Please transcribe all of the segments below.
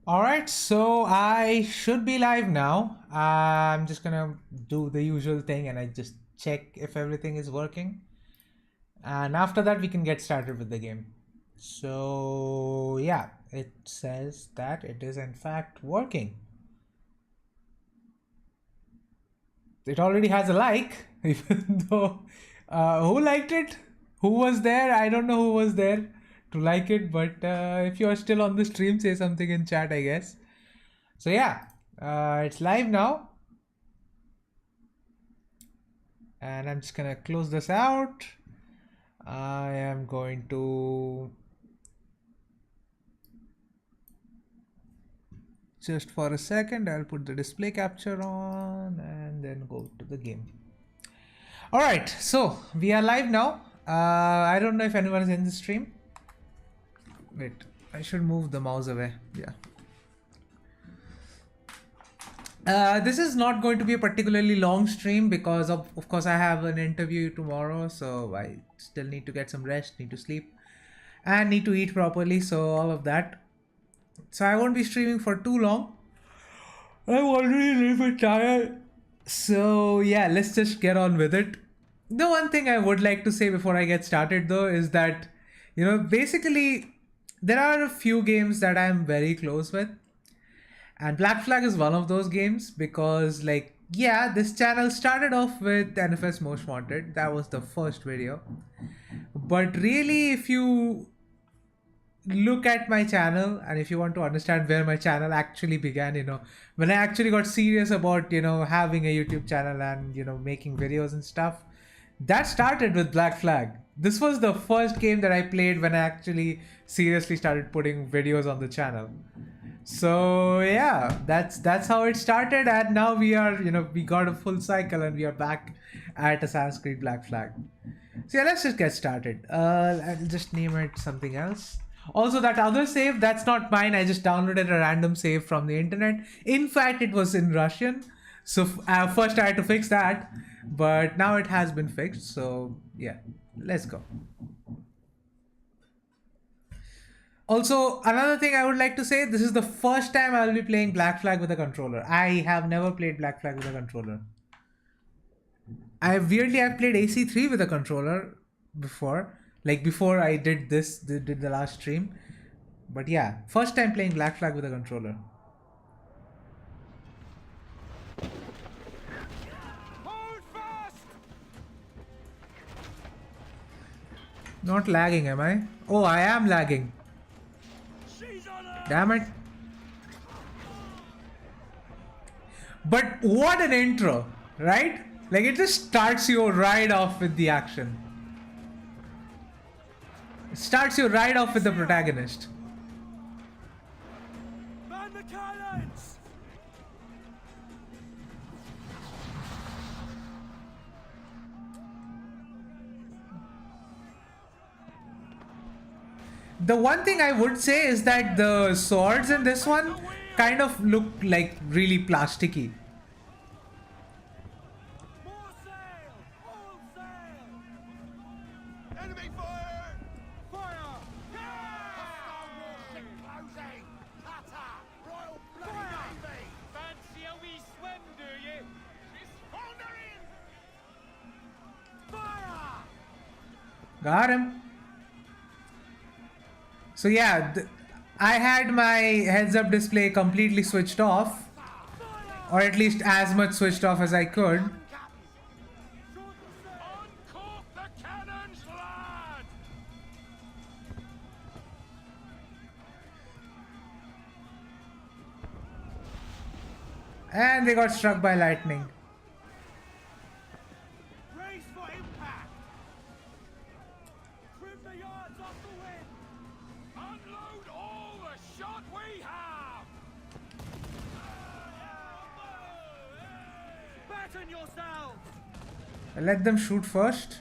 Alright, so I should be live now. I'm just gonna do the usual thing and I just check if everything is working. And after that, we can get started with the game. So, yeah, it says that it is in fact working. It already has a like, even though who liked it? Who was there? I don't know who was there to like it, but if you're still on the stream, say something in chat, I guess. So yeah, it's live now. And I'm just gonna close this out. I am going to just for a second, I'll put the display capture on and then go to the game. All right, so we are live now. I don't know if anyone is in the stream. Wait, I should move the mouse away. Yeah. This is not going to be a particularly long stream because of course I have an interview tomorrow, so I still need to get some rest, need to sleep, and need to eat properly, so all of that. So I won't be streaming for too long. I'm already a little bit tired. So yeah, let's just get on with it. The one thing I would like to say before I get started though is that, basically there are a few games that I'm very close with. And Black Flag is one of those games because, like, yeah, this channel started off with NFS Most Wanted. That was the first video. But really, if you look at my channel and if you want to understand where my channel actually began, when I actually got serious about, having a YouTube channel and, making videos and stuff, that started with Black Flag. This was the first game that I played when I actually seriously started putting videos on the channel. So yeah, that's how it started, and now we are, we got a full cycle and we are back at Assassin's Creed Black Flag. So yeah, let's just get started. I'll just name it something else. Also, that other save, that's not mine. I just downloaded a random save from the internet. In fact, it was in Russian. So first I had to fix that, but now it has been fixed. So yeah, let's go. Also, another thing I would like to say, this is the first time I will be playing Black Flag with a controller. I have never played Black Flag with a controller. I've played AC3 with a controller before. Like before I did the last stream. But yeah, first time playing Black Flag with a controller. Not lagging, am I? Oh, I am lagging. Damn it. But what an intro, right? Like it just starts you right off with the action. It starts you right off with the protagonist. The one thing I would say is that the swords in this one kind of look like really plasticky. Got him. So yeah, I had my heads-up display completely switched off, or at least as much switched off as I could. And they got struck by lightning. Let them shoot first.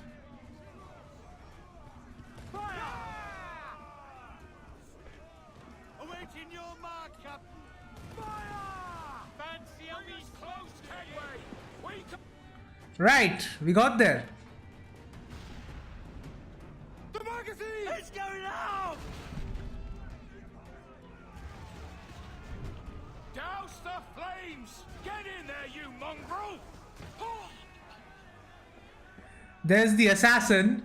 Right, we got there. The magazine! It's going out! flames! Get in there, you mongrel! There's the assassin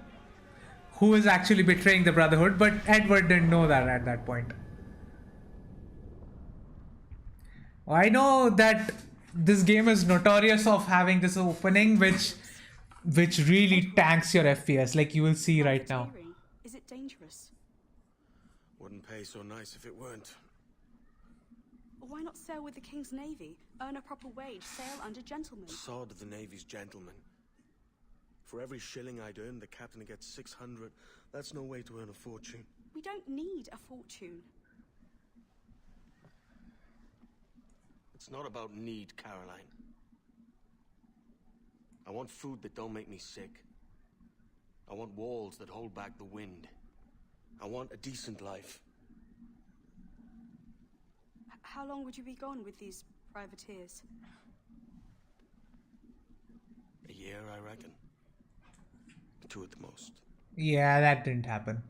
who is actually betraying the Brotherhood, but Edward didn't know that at that point. I know that this game is notorious of having this opening which really tanks your FPS, like you will see right now. Is it dangerous? Wouldn't pay so nice if it weren't. Why not sail with the King's Navy? Earn a proper wage, sail under gentlemen. Sod the Navy's gentlemen. For every shilling I'd earn, the captain gets 600. That's no way to earn a fortune. We don't need a fortune. It's not about need, Caroline. I want food that don't make me sick. I want walls that hold back the wind. I want a decent life. How long would you be gone with these privateers? A year, I reckon. 2 at the most. Yeah, that didn't happen.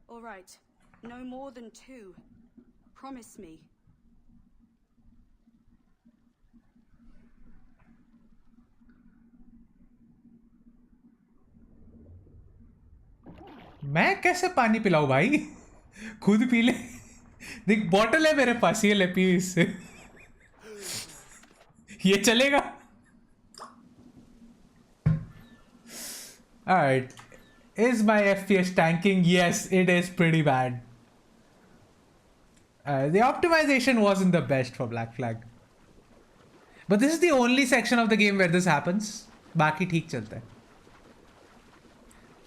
All right. No more than 2. Promise me. मैं कैसे पानी पिलाऊं भाई? खुद P ले. देख bottle है मेरे पास, ये ले पी इससे. ये चलेगा? Alright. Is my FPS tanking? Yes, it is pretty bad. The optimization wasn't the best for Black Flag. But this is the only section of the game where this happens. बाकी ठीक चलता है.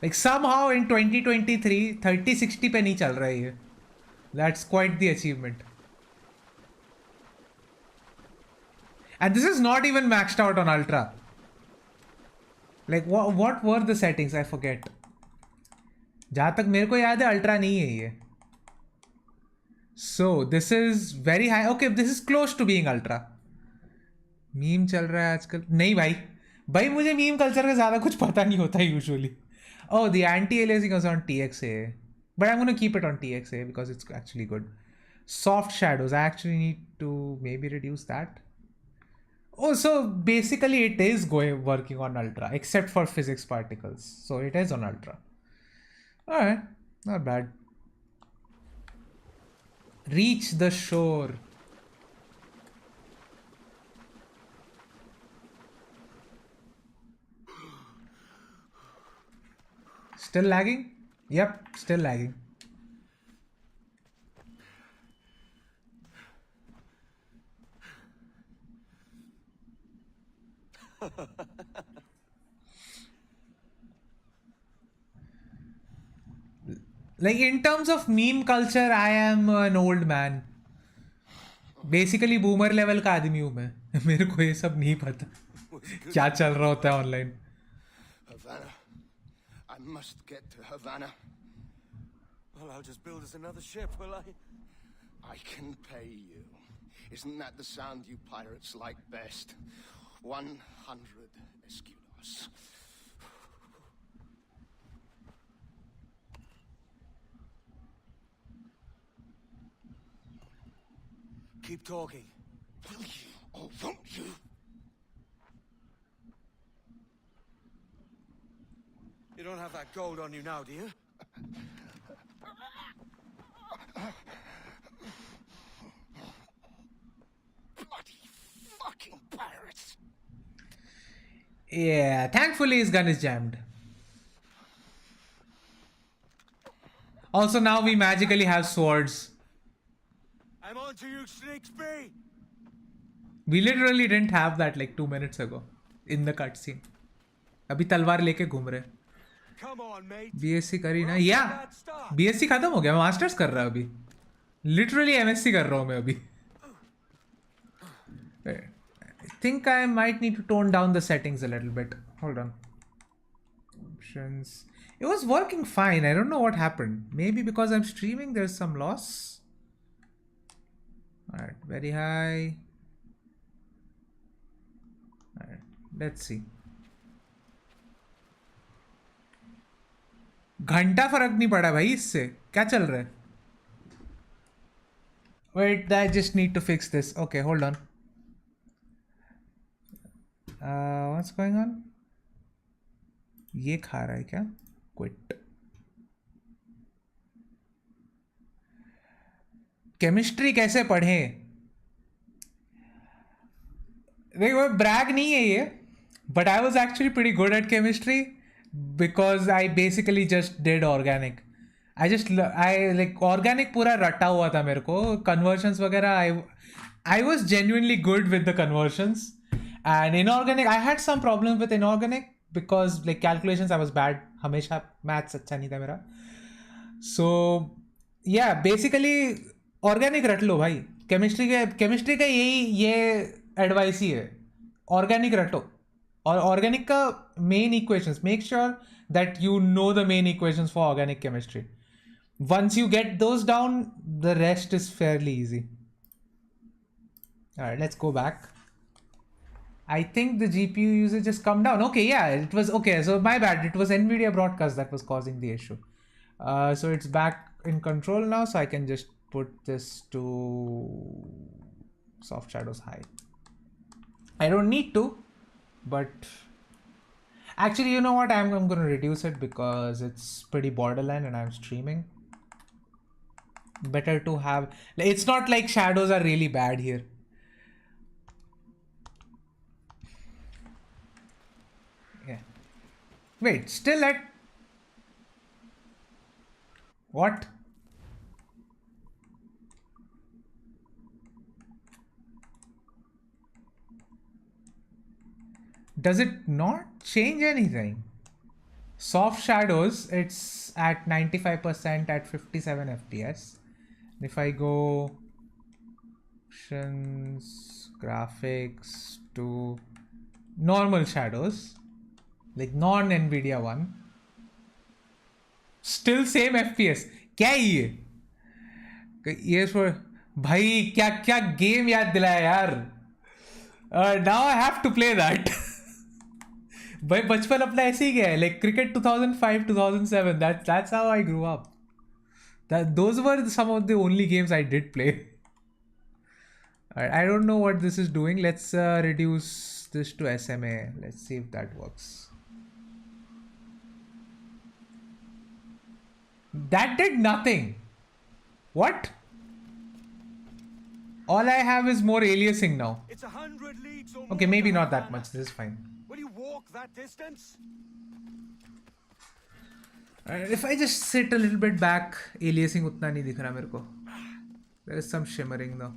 Like somehow in 2023, 3060 पे नहीं चल रहा है ये. That's quite the achievement. And this is not even maxed out on Ultra. Like what were the settings? I forget. जहाँ तक मेरे को याद है Ultra नहीं है ये. So this is very high. Okay, this is close to being Ultra. Meme चल रहा है आजकल. नहीं भाई मुझे meme culture का ज़्यादा कुछ पता नहीं होता usually. Oh, the anti-aliasing is on TXA. But I'm going to keep it on TXA because it's actually good. Soft shadows. I actually need to maybe reduce that. Oh, so basically it is working on Ultra, except for physics particles. So it is on Ultra. Alright, not bad. Reach the shore. Still lagging? Yep, still lagging. Like in terms of meme culture, I am an old man. Basically boomer level का आदमी हूँ मैं. मेरे को ये सब नहीं पता क्या चल रहा होता है online. Havana. I must get to Havana. Well, I'll just build us another ship, will I? I can pay you. Isn't that the sound you pirates like best? 100 escudos. Keep talking. Will you or won't you? You don't have that gold on you now, do you? Bloody fucking pirates! Yeah, thankfully his gun is jammed. Also now we magically have swords. I'm on to you, Snakesby! We literally didn't have that like 2 minutes ago in the cutscene. अभी तलवार लेके घूम रहे. Come on, mate. BSc करी ना? Yeah, BSc खत्म हो गया. मैं मास्टर्स कर रहा हूँ अभी. Literally MSc कर रहा हूँ मैं अभी. I think I might need to tone down the settings a little bit. Hold on. Options. It was working fine. I don't know what happened. Maybe because I'm streaming, there's some loss. Alright, very high. Alright, let's see. घंटा फर्क नहीं पड़ा भाई इससे. क्या चल रहा है? Wait, I just need to fix this. Okay, hold on. What's going on? ये खा रहा है क्या? Quit. केमिस्ट्री कैसे पढ़ें? देखो ब्रैग नहीं है ये, but I was actually pretty good at chemistry because I basically just did organic. I like organic पूरा रटा हुआ था मेरे को, conversions वगैरह I was genuinely good with the conversions, and inorganic I had some problems with inorganic because like calculations I was bad, हमेशा maths अच्छा नहीं था मेरा. So yeah, basically organic रट लो भाई. केमिस्ट्री का ये एडवाइस ही है, ऑर्गेनिक रटो. और ऑर्गेनिक का main equations, make sure that you know the main equations for organic chemistry. Once you get those down, the rest is fairly easy. All right, let's go back. I think the GPU usage has come down. Okay, yeah, it was okay. So my bad. It was NVIDIA broadcast that was causing the issue. So it's back in control now. So I can just put this to soft shadows high. I don't need to, but actually, you know what? I'm going to reduce it because it's pretty borderline and I'm streaming. Better to have, it's not like shadows are really bad here. Yeah. Wait, still at what? Does it not change anything? Soft shadows, it's at 95% at 57 FPS. If I go options, graphics to normal shadows, like non-NVIDIA one, still same FPS. क्या ये? ये भाई क्या game याद दिलाया यार. Now I have to play that. भाई बचपन अपना ऐसे ही गया है, like cricket 2005 2007, that's how I grew up. Those were some of the only games I did play. Alright, I don't know what this is doing. Let's reduce this to SMA. Let's see if that works. That did nothing. What? All I have is more aliasing now. It's 100 leagues or Okay, more maybe to not that Havana. much. This is fine. Will you walk that distance? If I just sit a little bit back, aliasing उतना नहीं दिख रहा मेरे को. There is some shimmering though.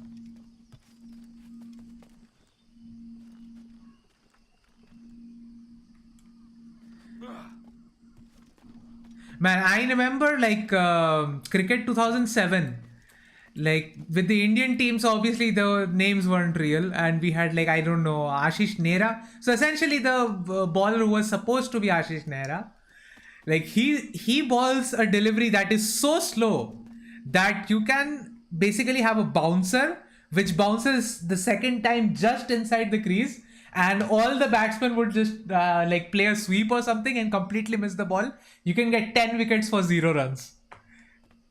Man, I remember like cricket 2007. Like with the Indian teams, obviously the names weren't real, and we had like I don't know Ashish Nehra. So essentially, the bowler who was supposed to be Ashish Nehra, like he balls a delivery that is so slow that you can basically have a bouncer which bounces the second time just inside the crease, and all the batsmen would just like play a sweep or something and completely miss the ball. You can get 10 wickets for 0 runs.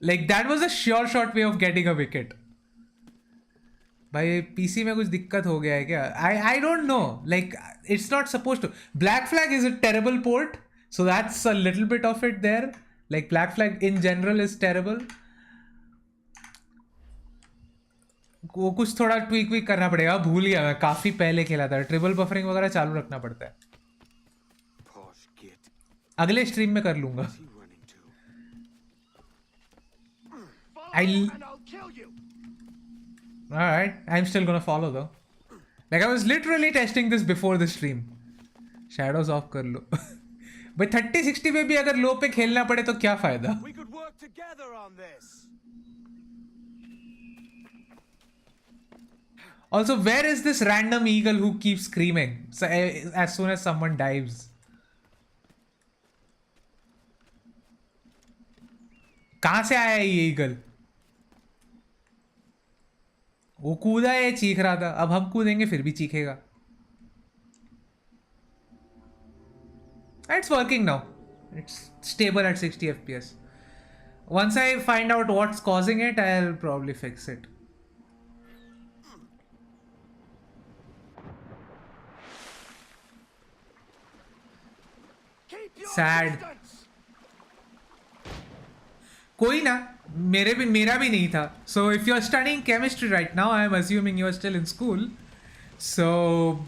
Like that was a sure shot way of getting a wicket. भाई PC में कुछ दिक्कत हो गया है क्या? I don't know. Like it's not supposed to. Black Flag is a terrible port, so that's a little bit of it there. Like Black Flag in general is terrible. वो कुछ थोड़ा ट्वीक करना पड़ेगा. भूल गया मैं, काफी पहले खेला था. ट्रिपल बफरिंग वगैरह चालू रखना पड़ता है. अगले स्ट्रीम में कर लूंगा. Alright, I'm still gonna follow though. Like I was literally testing this before the stream. Shadows off कर लो. भाई 3060 पे भी अगर लो पे खेलना पड़े तो क्या फायदा? We could work together on this. Also, where is this random eagle who keeps screaming as soon as someone dives? कहाँ से आया ये ईगल? वो कूदा है, चीख रहा था. अब हम कूदेंगे फिर भी चीखेगा. It's working now. It's stable at 60 FPS. Once I find out what's causing it, I'll probably fix it. Sad. कोई ना, मेरा भी नहीं था. So if you're studying chemistry right now, I'm assuming you're still in school. So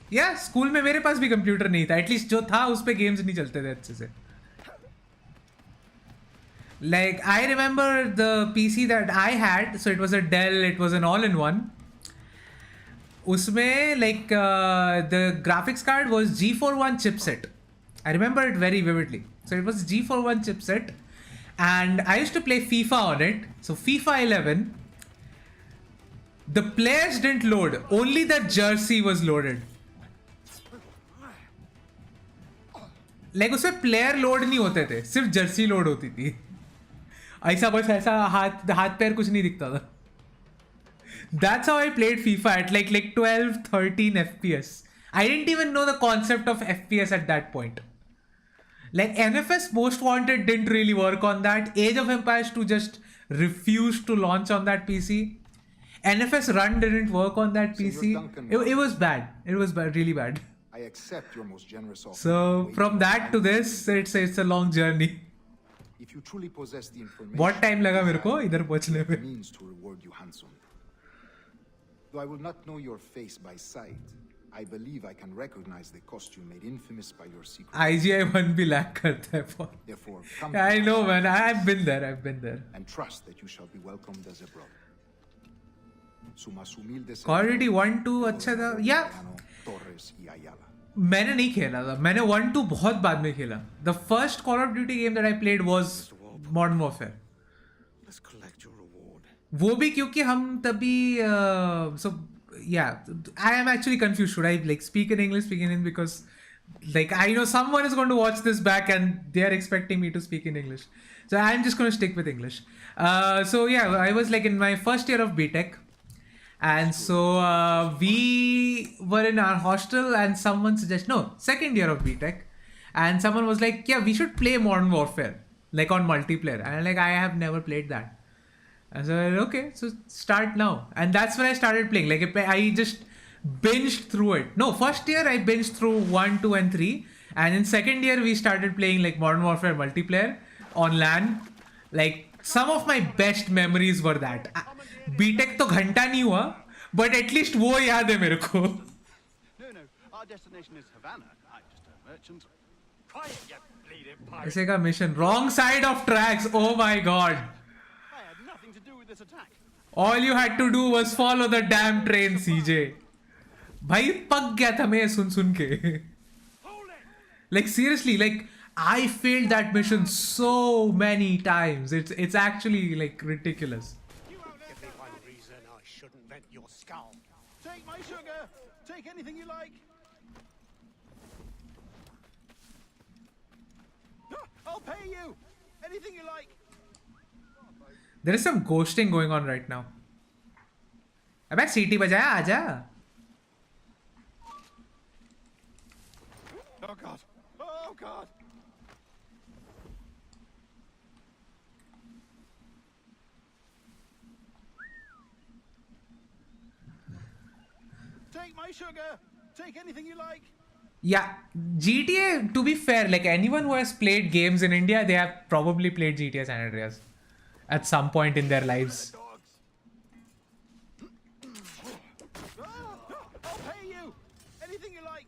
yeah, school में मेरे पास भी computer नहीं था. एटलीस्ट जो था उस पे गेम्स नहीं चलते थे अच्छे से. Like I remember the PC that I had, so it was a Dell, it was an all-in-one. उसमें like the graphics card was G41 chipset. I remember it very vividly. So it was G41 chipset, and I used to play FIFA on it. So FIFA 11, the players didn't load, only the jersey was loaded. Like उसमें player load नहीं होते थे, सिर्फ jersey load होती थी. ऐसा बस ऐसा हाथ पैर कुछ नहीं दिखता था. That's how I played FIFA at like 12, 13 FPS. I didn't even know the concept of FPS at that point. Like NFS Most Wanted didn't really work on that. Age of Empires 2 just refused to launch on that PC. NFS Run didn't work on that PC. It was bad. It was bad, really bad. I accept your most generous offer. So from that to this, it's a long journey. If you truly possess the information, बहुत time लगा मेरे को इधर पहुंचने में. means to reward you handsomely. Though I will not know your face by sight, I believe I can recognize the costume made infamous by your secret. IGI 1 भी lag करता है बहुत. Therefore, come I to know, us man. I've been there. and trust that you shall be welcomed as a brother. Sumas humildes. Call of Duty 1, 2 अच्छा था. Yeah. Torres y Ayala. मैंने नहीं खेला था. मैंने 1, 2 बहुत बाद में खेला. The first Call of Duty game that I played was Modern Warfare. Let's collect your reward. वो भी क्योंकि हम तभी so yeah, I am actually confused. Should I like speak in English, because like I know someone is going to watch this back and they are expecting me to speak in English. So I'm just going to stick with English. So yeah, I was like in my first year of BTech. And so we were in our hostel and someone suggested, second year of BTech. And someone was like, yeah, we should play Modern Warfare, like on multiplayer. And like, I have never played that. And so okay, so start now. And that's when I started playing. Like I just binged through it. No, first year I binged through 1, 2 and 3. And in second year we started playing like Modern Warfare multiplayer on LAN. Like some of my best memories were that. BTech तो घंटा नहीं हुआ, but at least वो याद है मेरे को. No, our destination is Havana. I'm just a merchant. Quiet, you bleeding pirate. ऐसे का mission, wrong side of tracks. Oh my god. I had nothing to do with this attack. All you had to do was follow the damn train, CJ. भाई पक गया था मैं सुन के. Like seriously, like I failed that mission so many times. It's actually like ridiculous. Take my sugar. Take anything you like. I'll pay you. Anything you like. There is some ghosting going on right now. अबे सीटी बजाया आजा. Oh God. Oh God. Take my sugar. Take anything you like. Yeah, GTA, to be fair, like anyone who has played games in India, they have probably played GTA San Andreas at some point in their lives. I'll pay you. Anything you like.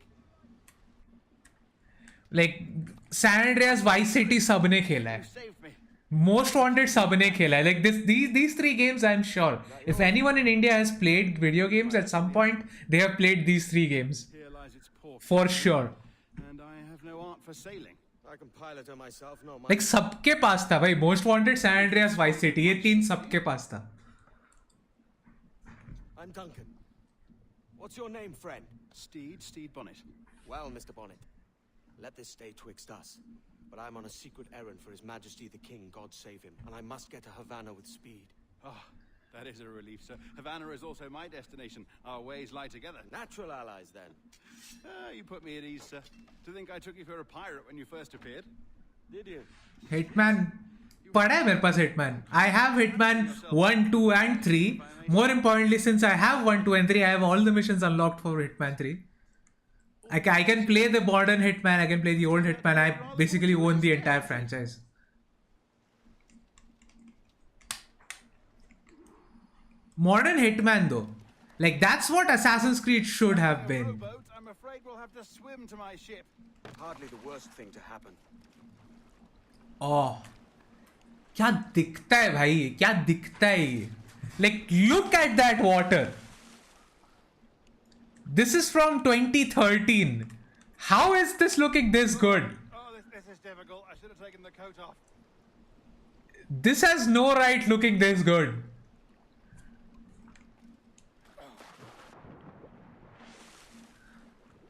Like San Andreas, Vice City, सबने खेला है. Save me. Most Wanted सबने खेला है. Like these three games, I'm sure. If anyone in India has played video games at some point, they have played these three games. Here lies its poor For sure. and I have no art for sailing. I can pilot her myself, no mind. Like सबके पास था भाई. Most Wanted, San Andreas, Vice City, ये तीन सबके पास था. I'm Duncan. What's your name, friend? Steed Bonnet. Well, Mr. Bonnet, let this stay twixt us. But I'm on a secret errand for His Majesty the King, God save him, and I must get to Havana with speed. Oh, that is a relief, sir. Havana is also my destination. Our ways lie together. Natural allies, then. You put me at ease, sir. To think I took you for a pirate when you first appeared. Did you? Hitman. पड़ा है मेरे पास Hitman. I have Hitman 1, 2 and 3. More importantly, since I have 1, 2 and 3, I have all the missions unlocked for Hitman 3. I can play the modern Hitman, I can play the old Hitman. I basically own the entire franchise. Modern Hitman though, like that's what Assassin's Creed should have been. Rowboat, I'm afraid we'll have to swim to my ship. Hardly the worst thing to happen. Oh, क्या दिखता है भाई, क्या दिखता है ये? Like look at that water. This is from 2013. How is this looking this good? Oh, this is difficult. I should have taken the coat off. This has no right looking this good.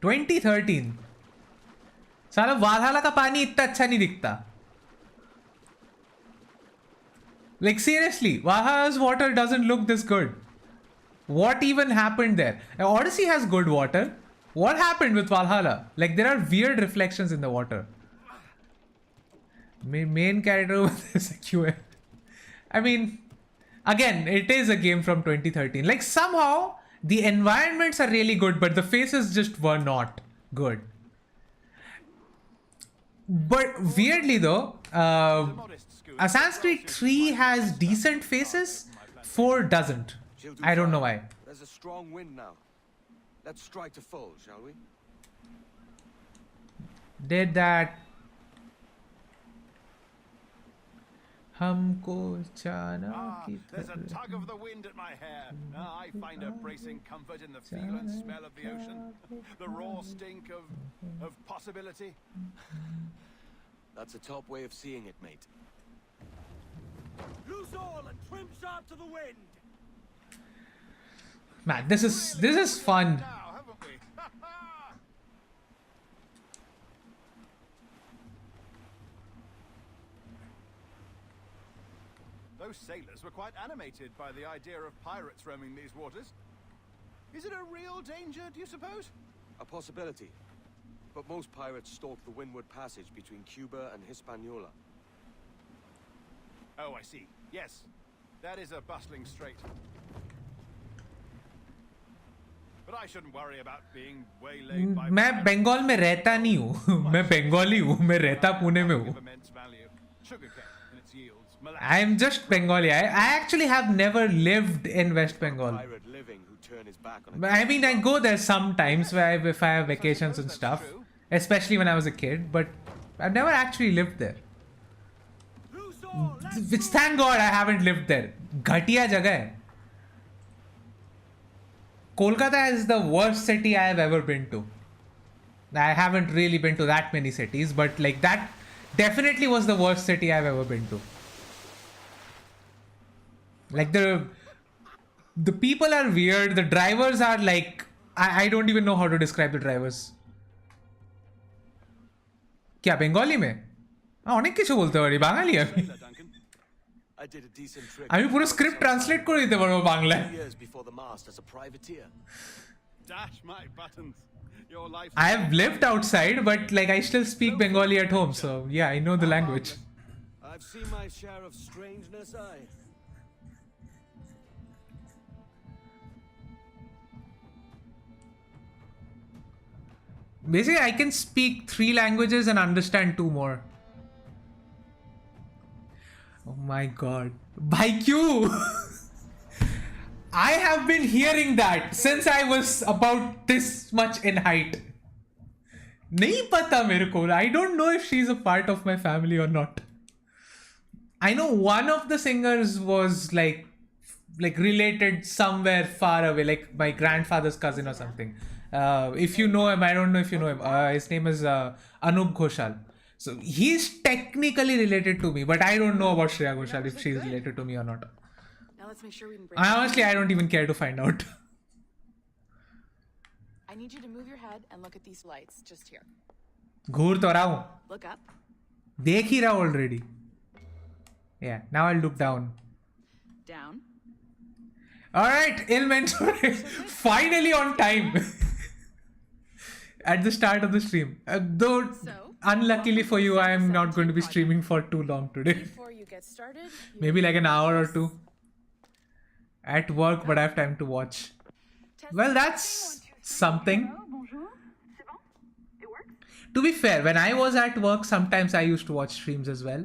(2013) साला वालहाला का पानी इतना अच्छा नहीं दिखता. Like seriously, Valhalla's water doesn't look this good. What even happened there? Odyssey has good water. What happened with Valhalla? Like there are weird reflections in the water. Main character with this QA. I mean, again, it is a game from 2013. Like somehow the environments are really good, but the faces just were not good. But weirdly though, Assassin's Creed 3 has decent faces, 4 doesn't. I don't know why. There's a strong wind now. Let's strike to full, shall we? Did that. Humko chana ki There's a tug of the wind at my hair. I find a bracing comfort in the feel and smell of the ocean. The raw stink of possibility. That's a top way of seeing it, mate. Loose all and trim sharp to the wind. Man, this is fun. Now, haven't we? Those sailors were quite animated by the idea of pirates roaming these waters. Is it a real danger, do you suppose? A possibility. But most pirates stalk the windward passage between Cuba and Hispaniola. Oh, I see. Yes, that is a bustling strait. But I shouldn't worry about being waylaid by... मैं बंगाल में रहता नहीं हूँ. मैं बंगाली हूँ. मैं रहता पुणे में हूँ. I'm just Bengali. I actually have never lived in West Bengal. I mean, I go there sometimes if I have vacations and stuff, especially when I was a kid, but I've never actually lived there. Which thank God I haven't lived there. Ghatiya jagah hai. Kolkata is the worst city I have ever been to. I haven't really been to that many cities, but like that definitely was the worst city I've ever been to. Like the people are weird. The drivers are like, I don't even know how to describe the drivers. क्या बंगाली में? অনেক কিছু বলতে পারি বাঙালি আমি. আমি পুরো script translate করে দিতে পারবো বাংলায়. I have lived outside, but like I still speak Bengali at home, so yeah, I know the language. I've seen my share of strangeness, Basically, I can speak 3 languages and understand 2 more. Oh my god. By Q! I have been hearing that since I was about this much in height. Nahi pata mere ko. I don't know if she's a part of my family or not. I know one of the singers was like related somewhere far away, like my grandfather's cousin or something. If you know him, I don't know if you know him. His name is Anup Ghoshal. So he's technically related to me, but I don't know about Shreya Ghoshal if she's related to me or not. Now let's make sure we can break. Honestly, I don't even care to find out. I need you to move your head and look at these lights just here. घूर तो रहा हूँ. Look up. देख ही रहा already. Yeah, now I'll look down. Down. Alright, Ilmentor, finally on time. At the start of the stream. Though, unluckily for you, I am not going to be streaming for too long today. Before you get started, Maybe like an hour or 2. At work, but I have time to watch. Well, that's something. To be fair, when I was at work, sometimes I used to watch streams as well.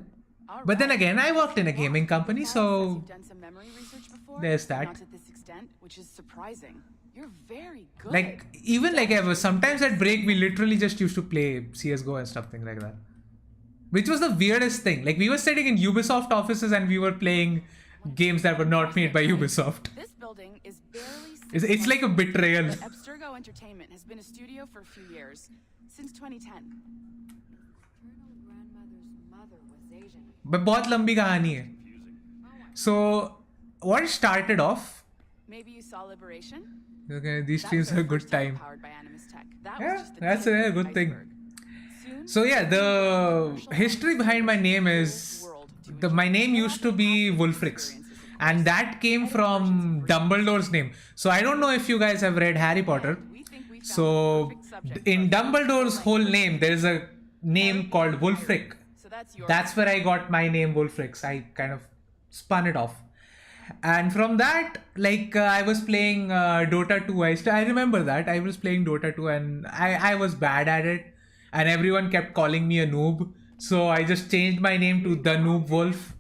But then again, I worked in a gaming company, so there's that. Not to this extent, which is surprising. You're very good. Like, even like ever, sometimes at break, we literally just used to play CSGO and something like that. Which was the weirdest thing. Like, we were sitting in Ubisoft offices and we were playing games that were not made by Ubisoft. This building is barely It's like a betrayal. Abstergo Entertainment has been a studio for a few years, since 2010. But बहुत लंबी कहानी है. So, what started off? Maybe you saw Liberation? Okay, these streams are a good time. Yeah, that's a good thing. So yeah, the history behind my name is my name used to be Wulfrix, and that came from Dumbledore's name. So I don't know if you guys have read Harry Potter. So in Dumbledore's whole name, there is a name called Wulfric. That's where I got my name Wulfrix. I kind of spun it off. And from that, like I was playing Dota 2. I remember that. I was playing Dota 2 and I was bad at it. And everyone kept calling me a noob. So I just changed my name to The Noob Wolf.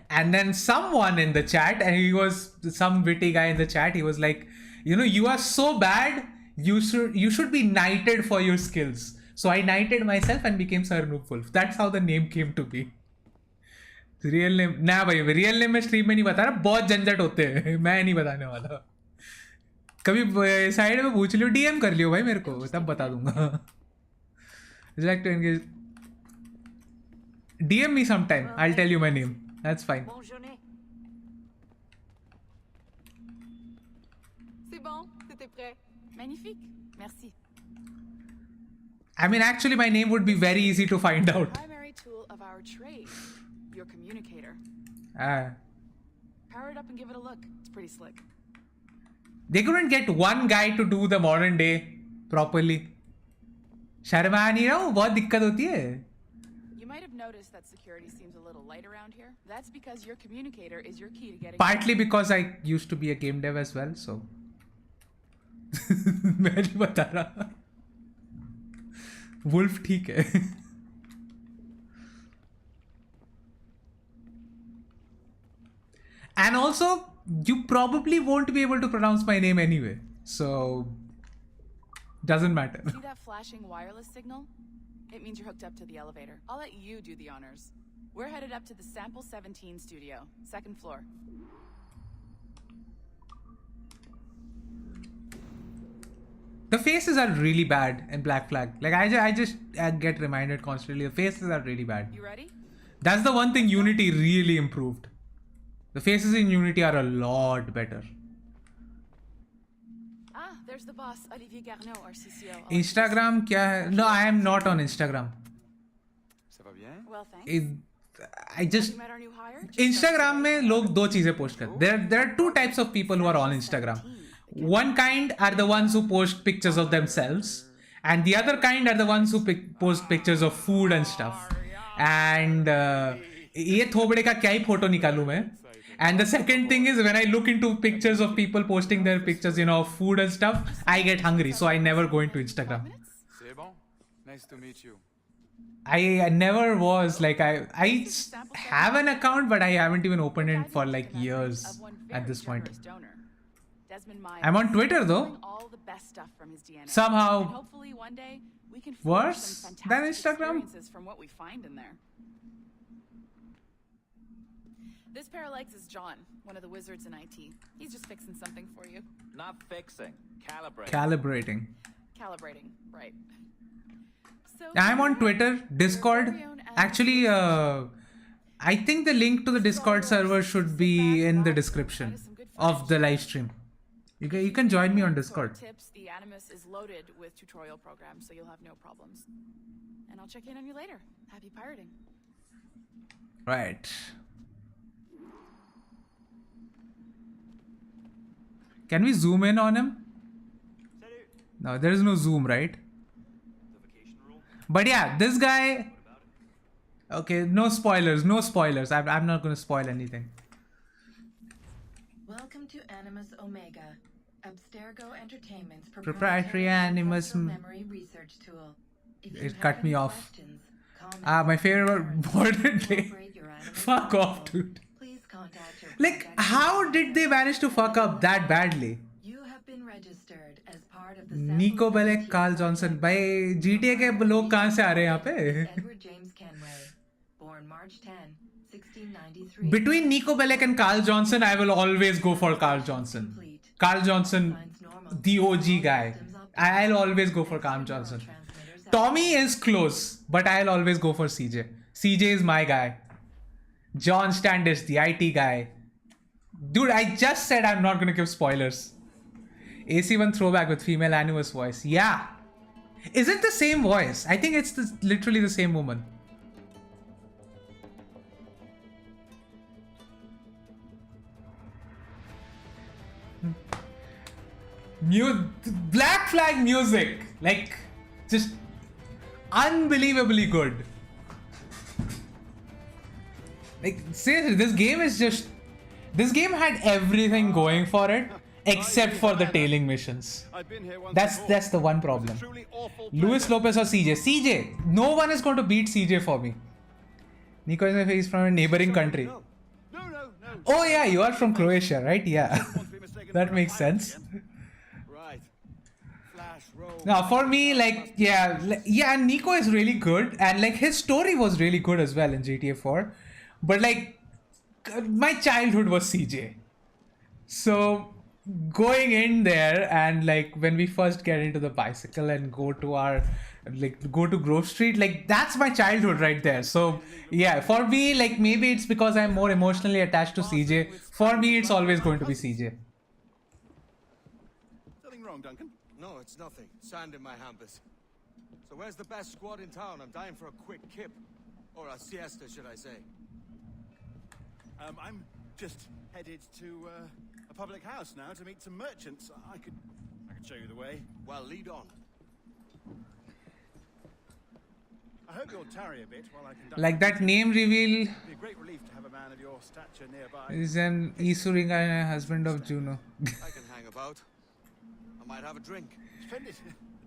And then someone in the chat, and he was some witty guy in the chat, he was like, you know, you are so bad, you should be knighted for your skills. So I knighted myself and became Sir Noob Wolf. That's how the name came to be. Real name ना भाई, real name में stream में नहीं बता रहा, बहुत झंझट होते हैं, मैं नहीं बताने वाला. कभी साइड में पूछ लियो, डीएम कर लियो भाई मेरे को, तब बता दूंगा. Like to engage. DM me sometime, I'll tell you my name. That's fine. C'est bon, c'était prêt. Magnifique, merci. I mean, actually, my name would be very easy to find out. Primary tool of our trade. Your communicator. Power it up and give it a look. It's pretty slick. They couldn't get one guy to do the modern day properly. Sharma नहीं रहा हूँ, बहुत दिक्कत होती है. You might have noticed that security seems a little light around here. That's because your communicator is your key to getting. Partly because I used to be a game dev as well, so. मैं नहीं बता रहा. Wolf ठीक है. And also, you probably won't be able to pronounce my name anyway. So, doesn't matter. See that flashing wireless signal? It means you're hooked up to the elevator. I'll let you do the honors. We're headed up to the Sample 17 studio, 2nd floor. The faces are really bad in Black Flag. Like, I just get reminded constantly. The faces are really bad. You ready? That's the one thing Unity really improved. The faces in Unity are a lot better. Ah, there's the boss, Olivier Garneau, our CCO. Instagram क्या है? No, I am not on Instagram. Ça va bien? Well, thanks. I just You met our new hire? Instagram में लोग दो चीजें post करते हैं. There are two types of people who are on Instagram. One kind are the ones who post pictures of themselves, and the other kind are the ones who post pictures of food and stuff. And ये थोबड़े का क्या ही photo निकालूं मैं? And the second thing is, when I look into pictures of people posting their pictures, you know, of food and stuff, I get hungry, so I never go into Instagram. C'est bon. Nice to meet you. I never was like I have an account, but I haven't even opened it for like years at this point. I'm on Twitter though. Somehow worse than Instagram. From what we find in there. This Parallax is John, one of the wizards in IT. He's just fixing something for you. Not fixing, calibrating. Calibrating, right. So I'm on Twitter, Discord. Actually, I think the link to the Discord server should be in the description of the live stream. You can join me on Discord. Tips, the Animus is loaded with tutorial programs, so you'll have no problems. And I'll check in on you later. Happy pirating. Right. Can we zoom in on him? No, there is no zoom, right? But yeah, this guy... Okay, no spoilers, no spoilers. I'm not going to spoil anything. Welcome to Animus Omega, Abstergo Entertainment's proprietary Animus memory research tool. it cut me off. My favorite border day. Fuck off, dude. Like, how did they manage to fuck up that badly? You have been registered as part of the Nico Bellic, Carl Johnson. भाई GTA के लोग कहाँ से आ रहे हैं यहाँ पे? Edward James Kenway, born March 10, 1693. Between Nico Bellic and Carl Johnson, I will always go for Carl Johnson. Carl Johnson, the OG guy. I'll always go for Carl Johnson. Tommy is close, but I'll always go for CJ. CJ is my guy. John Standish, the IT guy. Dude, I just said I'm not gonna give spoilers. AC1 throwback with female Anubis voice. Yeah. Is it the same voice? I think it's literally the same woman. Black Flag music. Like, just unbelievably good. Like, seriously, this game is just... This game had everything going for it, except for the tailing missions. That's the one problem. Luis Lopez or CJ? CJ! No one is going to beat CJ for me. Nico is from a neighboring country. Oh yeah, you are from Croatia, right? Yeah. That makes sense. Now, for me, like, yeah, and Nico is really good, and like his story was really good as well in GTA 4. But like, my childhood was CJ. So going in there and like when we first get into the bicycle and go to Grove Street, like that's my childhood right there. So yeah, for me, like maybe it's because I'm more emotionally attached to CJ. For me, it's always going to be CJ. Something wrong, Duncan? No, it's nothing. Sand in my hampers. So where's the best squad in town? I'm dying for a quick kip. Or a siesta, should I say. I'm just headed to a public house now to meet some merchants. I could show you the way. Well, lead on. I hope you'll tarry a bit while I conduct. Like that name reveal It'd be a great relief to have a man of your stature nearby. is an Isuringa, husband of Juno. I can hang about. I might have a drink. Splendid.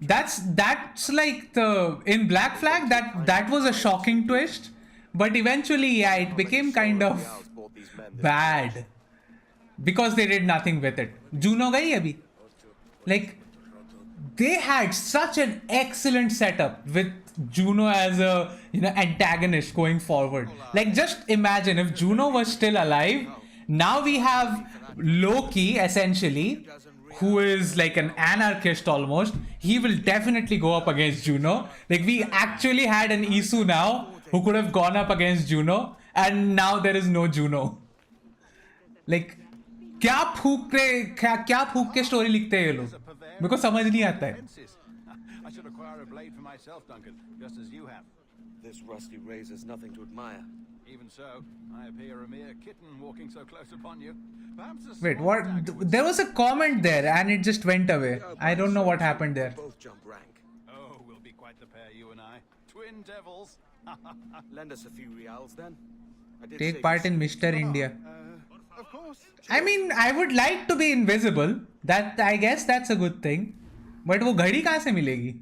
That's like the in Black Flag that was a shocking twist, but eventually yeah, it became kind of bad because they did nothing with it. Juno gayi abhi. Like they had such an excellent setup with Juno as a antagonist going forward. Like just imagine if Juno was still alive. Now we have Loki essentially, who is like an anarchist almost. He will definitely go up against Juno. Like we actually had an Isu now who could have gone up against Juno, and now there is no Juno. Like क्या फूक के story लिखते हैं ये लोग? मेरे को समझ नहीं आता है. I should acquire a blade for myself, Duncan, just as you have. This rusty razor's nothing to admire. Even so, I appear a mere kitten walking so close upon you. Perhaps Wait, what? There was a comment there and it just went away. I don't know what happened there. Both jump rank. Oh, we'll be quite the pair, you and I. Twin devils. Lend us a few reals then. Take part in Mr. India. Of course. I mean, I would like to be invisible. That I guess that's a good thing. But वो घड़ी कहाँ से मिलेगी?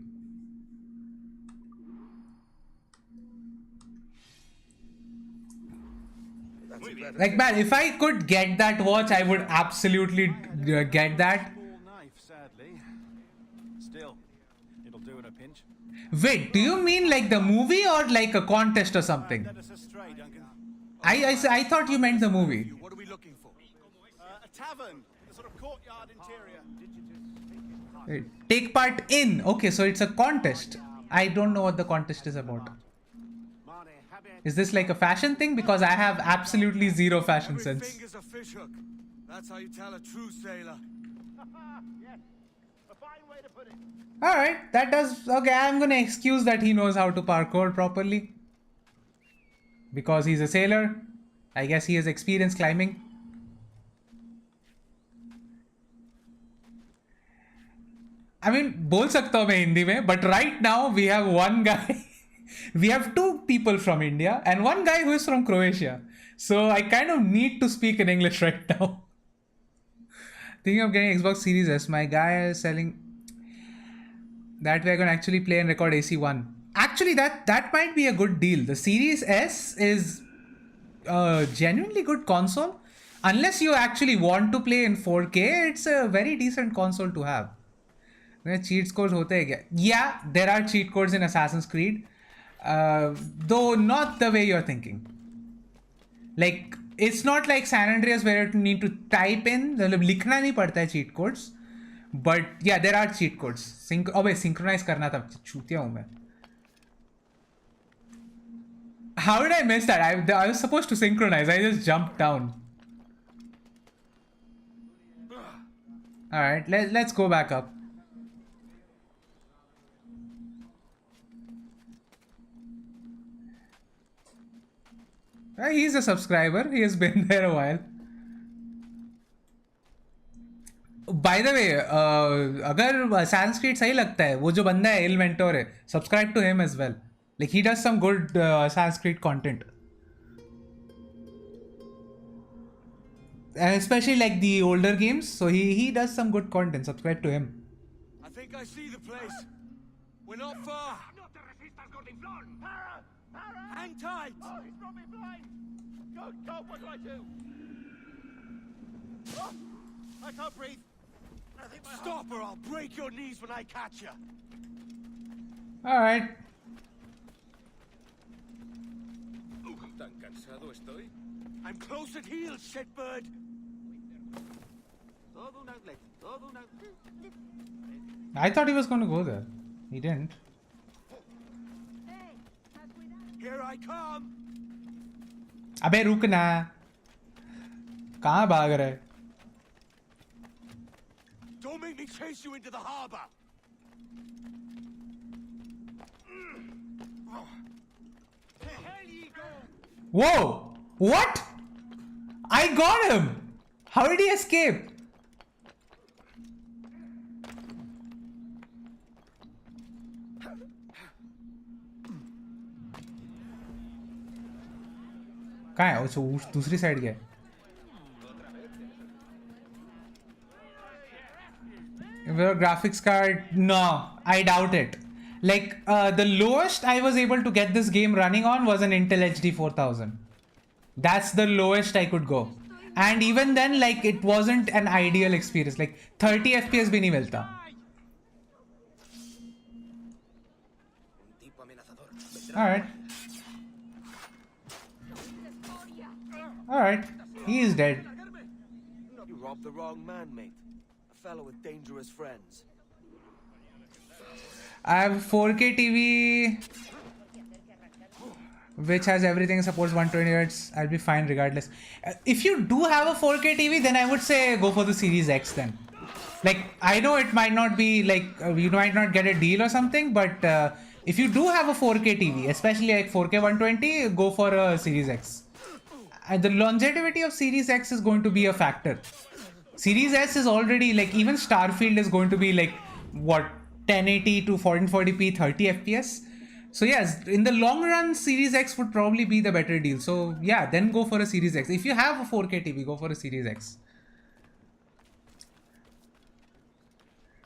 Like man, if I could get that watch, I would absolutely get that. Knife, sadly. Still, it'll do in a pinch. Wait, do you mean like the movie or like a contest or something? Let us astray, Duncan. I thought you meant the movie. What are we looking for? A tavern, a sort of courtyard interior. Wait, take part in. Okay, so it's a contest. I don't know what the contest is about. Is this like a fashion thing? Because I have absolutely zero fashion Every sense. finger's a fishhook. That's how you tell a true sailor. Yes, a fine way to put it. Alright, that does... Okay, I'm gonna excuse that he knows how to parkour properly. Because he's a sailor. I guess he has experience climbing. I mean, बोल सकता हूँ मैं हिंदी में, but right now we have one guy. We have two people from India and one guy who is from Croatia. So I kind of need to speak in English right now. Thinking of getting Xbox Series S. My guy is selling... That way I can actually play and record AC1. actually, that might be a good deal. The Series S is a genuinely good console. Unless you actually want to play in 4K, it's a very decent console to have. Cheat codes hote hai kya? Yeah, there are cheat codes in Assassin's Creed, though not the way you're thinking. Like, it's not like San Andreas where you need to type in, likhna nahi padta hai cheat codes. But yeah, there are cheat codes. Synchronize karna tha, chutiya hu main. How did I miss that? I was supposed to synchronize. I just jumped down. Alright, let's go back up. He's a subscriber. He has been there a while. By the way, अगर Assassin's Creed सही लगता है, वो जो बंदा है Il Mentor है, subscribe to him as well. Like he does some good Assassin's Creed content. And especially like the older games, so he does some good content. Subscribe to him. I think I see the place. We're not far. Hang tight. Oh, he's brought me blind. God, what do I do? Oh, I can't breathe. I think my Stop or I'll break your knees when I catch you. All right. Tan cansado estoy. I'm close at heel, shitbird. I thought he was going to go there. He didn't. Here I come. अबे रुक ना. कहाँ भाग रहा है? Don't make me chase you into the harbor. Whoa! What? I got him! How did he escape? कहाँ है? अच्छा दूसरी साइड गया. Graphics card? No, I doubt it. Like the lowest I was able to get this game running on was an Intel HD 4000. That's the lowest I could go. And even then, like, it wasn't an ideal experience. Like 30 FPS भी नहीं मिलता. Alright. Alright. He is dead. You robbed the wrong man, mate. A fellow with dangerous friends. I have 4K TV which has everything, supports 120 Hz. I'll be fine regardless. If you do have a 4K TV, then I would say go for the Series X then. Like, I know it might not be like, you might not get a deal or something, but if you do have a 4K TV, especially like 4K 120, go for a Series X. The longevity of Series X is going to be a factor. Series S is already like, even Starfield is going to be like, what, 1080 to 1440p 30 FPS. So yes, in the long run, Series X would probably be the better deal. So yeah, then go for a Series X. If you have a 4K TV, go for a Series X.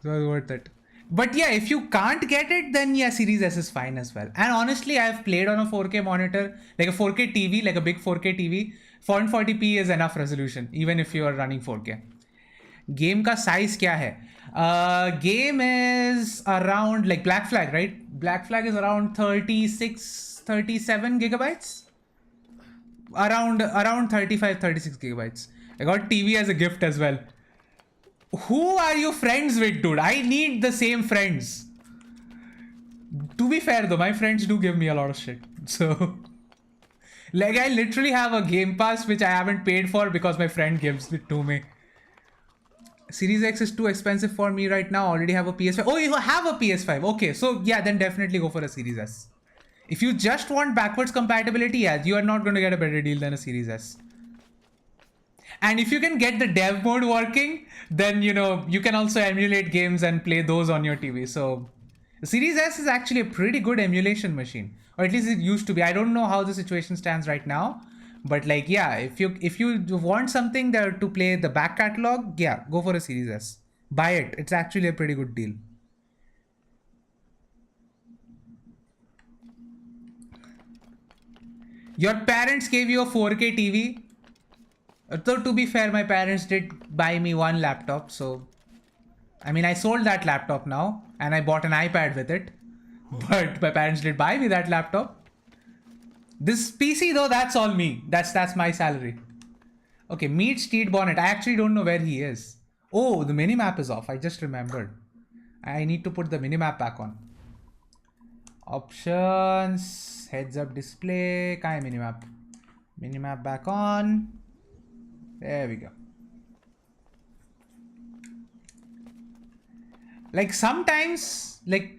So it's worth it. But yeah, if you can't get it, then yeah, Series S is fine as well. And honestly, I've played on a 4K monitor, like a 4K TV, like a big 4K TV. 1440p is enough resolution, even if you are running 4K. Game ka size kya hai? Game is around, like Black Flag, right? Black Flag is around 36, 37 gigabytes. Around 35, 36 gigabytes. I got TV as a gift as well. Who are you friends with, dude? I need the same friends. To be fair though, my friends do give me a lot of shit. So, like, I literally have a Game Pass which I haven't paid for because my friend gives it to me. Series X is too expensive for me right now. Already have a PS5. Oh, you have a PS5. Okay, so yeah, then definitely go for a Series S. If you just want backwards compatibility, yeah, you are not going to get a better deal than a Series S. And if you can get the dev mode working, then, you know, you can also emulate games and play those on your TV. So the Series S is actually a pretty good emulation machine, or at least it used to be. I don't know how the situation stands right now, but like, yeah, if you want something there to play the back catalog, yeah, go for a Series S. Buy it. It's actually a pretty good deal. Your parents gave you a 4K TV? Though to be fair, my parents did buy me one laptop, so... I mean, I sold that laptop now, and I bought an iPad with it. But my parents did buy me that laptop. This PC though, that's all me. That's my salary. Okay, meet Steed Bonnet. I actually don't know where he is. Oh, the minimap is off. I just remembered. I need to put the minimap back on. Options, heads up display, kahan hai minimap? Minimap back on. There we go. Like sometimes, like,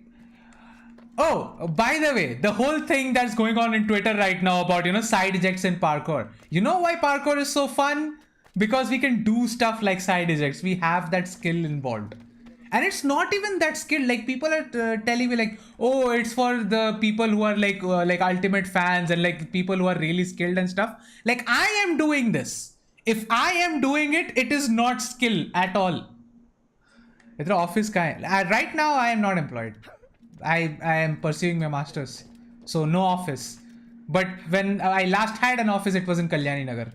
oh, by the way, the whole thing that's going on in Twitter right now about, you know, side ejects in parkour. You know why parkour is so fun? Because we can do stuff like side ejects. We have that skill involved. And it's not even that skill. Like people are telling me like, oh, it's for the people who are like ultimate fans and like people who are really skilled and stuff. Like I am doing this. If I am doing it, it is not skill at all. It's office kind. Right now, I am not employed. I am pursuing my masters. So no office. But when I last had an office, it was in Kalyani Nagar.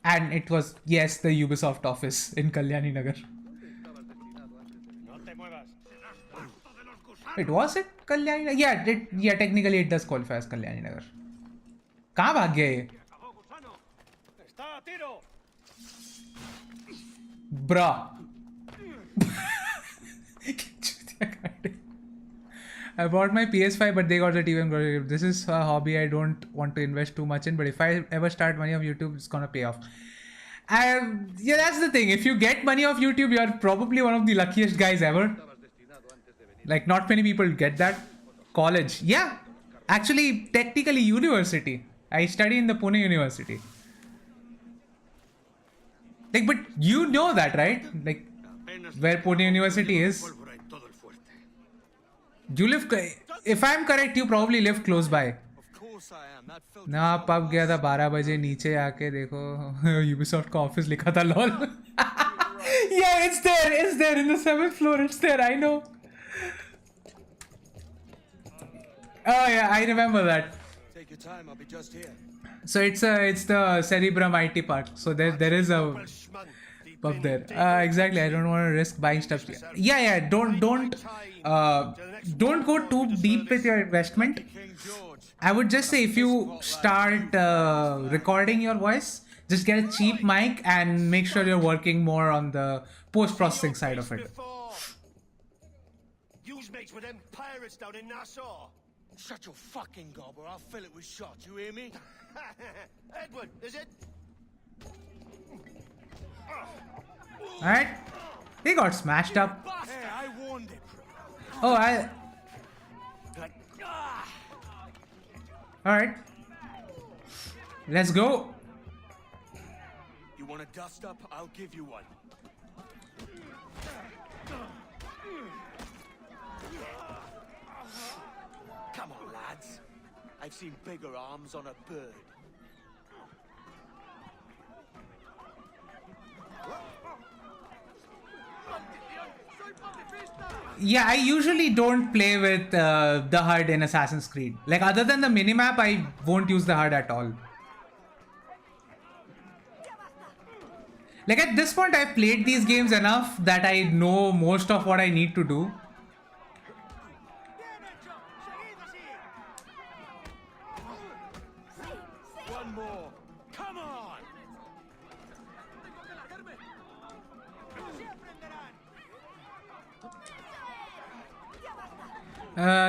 And it was, yes, the Ubisoft office in Kalyani Nagar. Wait, was it Kalyani Nagar? Yeah, technically it does qualify as Kalyani Nagar. कहाँ भाग गया ये? Bruh. I bought my PS5, but they got the TV. This is a hobby I don't want to invest too much in, but if I ever start money off YouTube, it's gonna pay off. Yeah, that's the thing. If you get money off YouTube, you are probably one of the luckiest guys ever. Like, not many people get that. College. Yeah. Actually, technically, university. I study in the Pune University. Like, but you know that, right? Like, where Pune University is. You live, if I'm correct, you probably live close by. ना pub गया था 12 बजे नीचे आके देखो Ubisoft का office लिखा था lol. Yeah, it's there in the 7th floor. It's there, I know. Oh yeah, I remember that. Take your time, I'll be just here. So it's the Cerebrum IT Park. So there is a pub there. Exactly. I don't want to risk buying stuff. Yeah. Don't go too deep with your investment. I would just say if you start recording your voice, just get a cheap mic and make sure you're working more on the post-processing side of it. Use mates with them pirates down in Nassau. Shut your fucking gob or I'll fill it with shots, you hear me? Edward, is it? Alright. He got smashed up. Hey, I warned it. Oh, Alright. Let's go. You want a dust up? I'll give you one. Come on, lads. I've seen bigger arms on a bird. Yeah, I usually don't play with the HUD in Assassin's Creed. Like, other than the minimap, I won't use the HUD at all. Like, at this point, I've played these games enough that I know most of what I need to do. One more. Come on!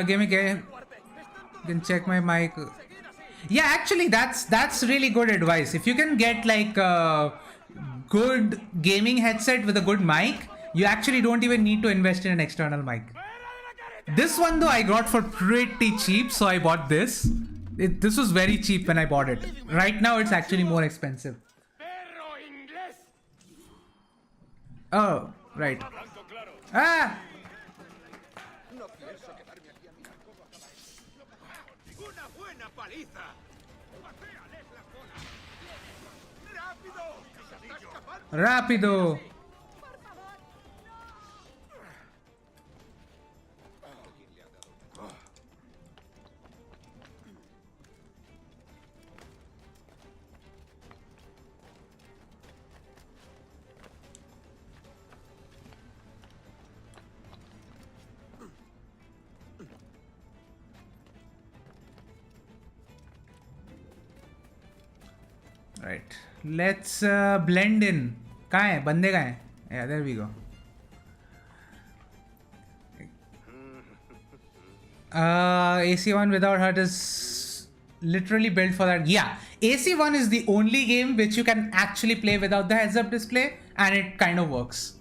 Give me you can check my mic. Yeah, actually, that's really good advice. If you can get like a good gaming headset with a good mic, you actually don't even need to invest in an external mic. This one though I got for pretty cheap, so I bought this. This was very cheap when I bought it. Right now it's actually more expensive. Oh, right. Ah! Rápido! Right. Let's blend in. कहाँ है? बंदे कहाँ हैं? Yeah, there we go. AC1 without hurt is literally built for that. Yeah, AC1 is the only game which you can actually play without the heads-up display, and it kind of works.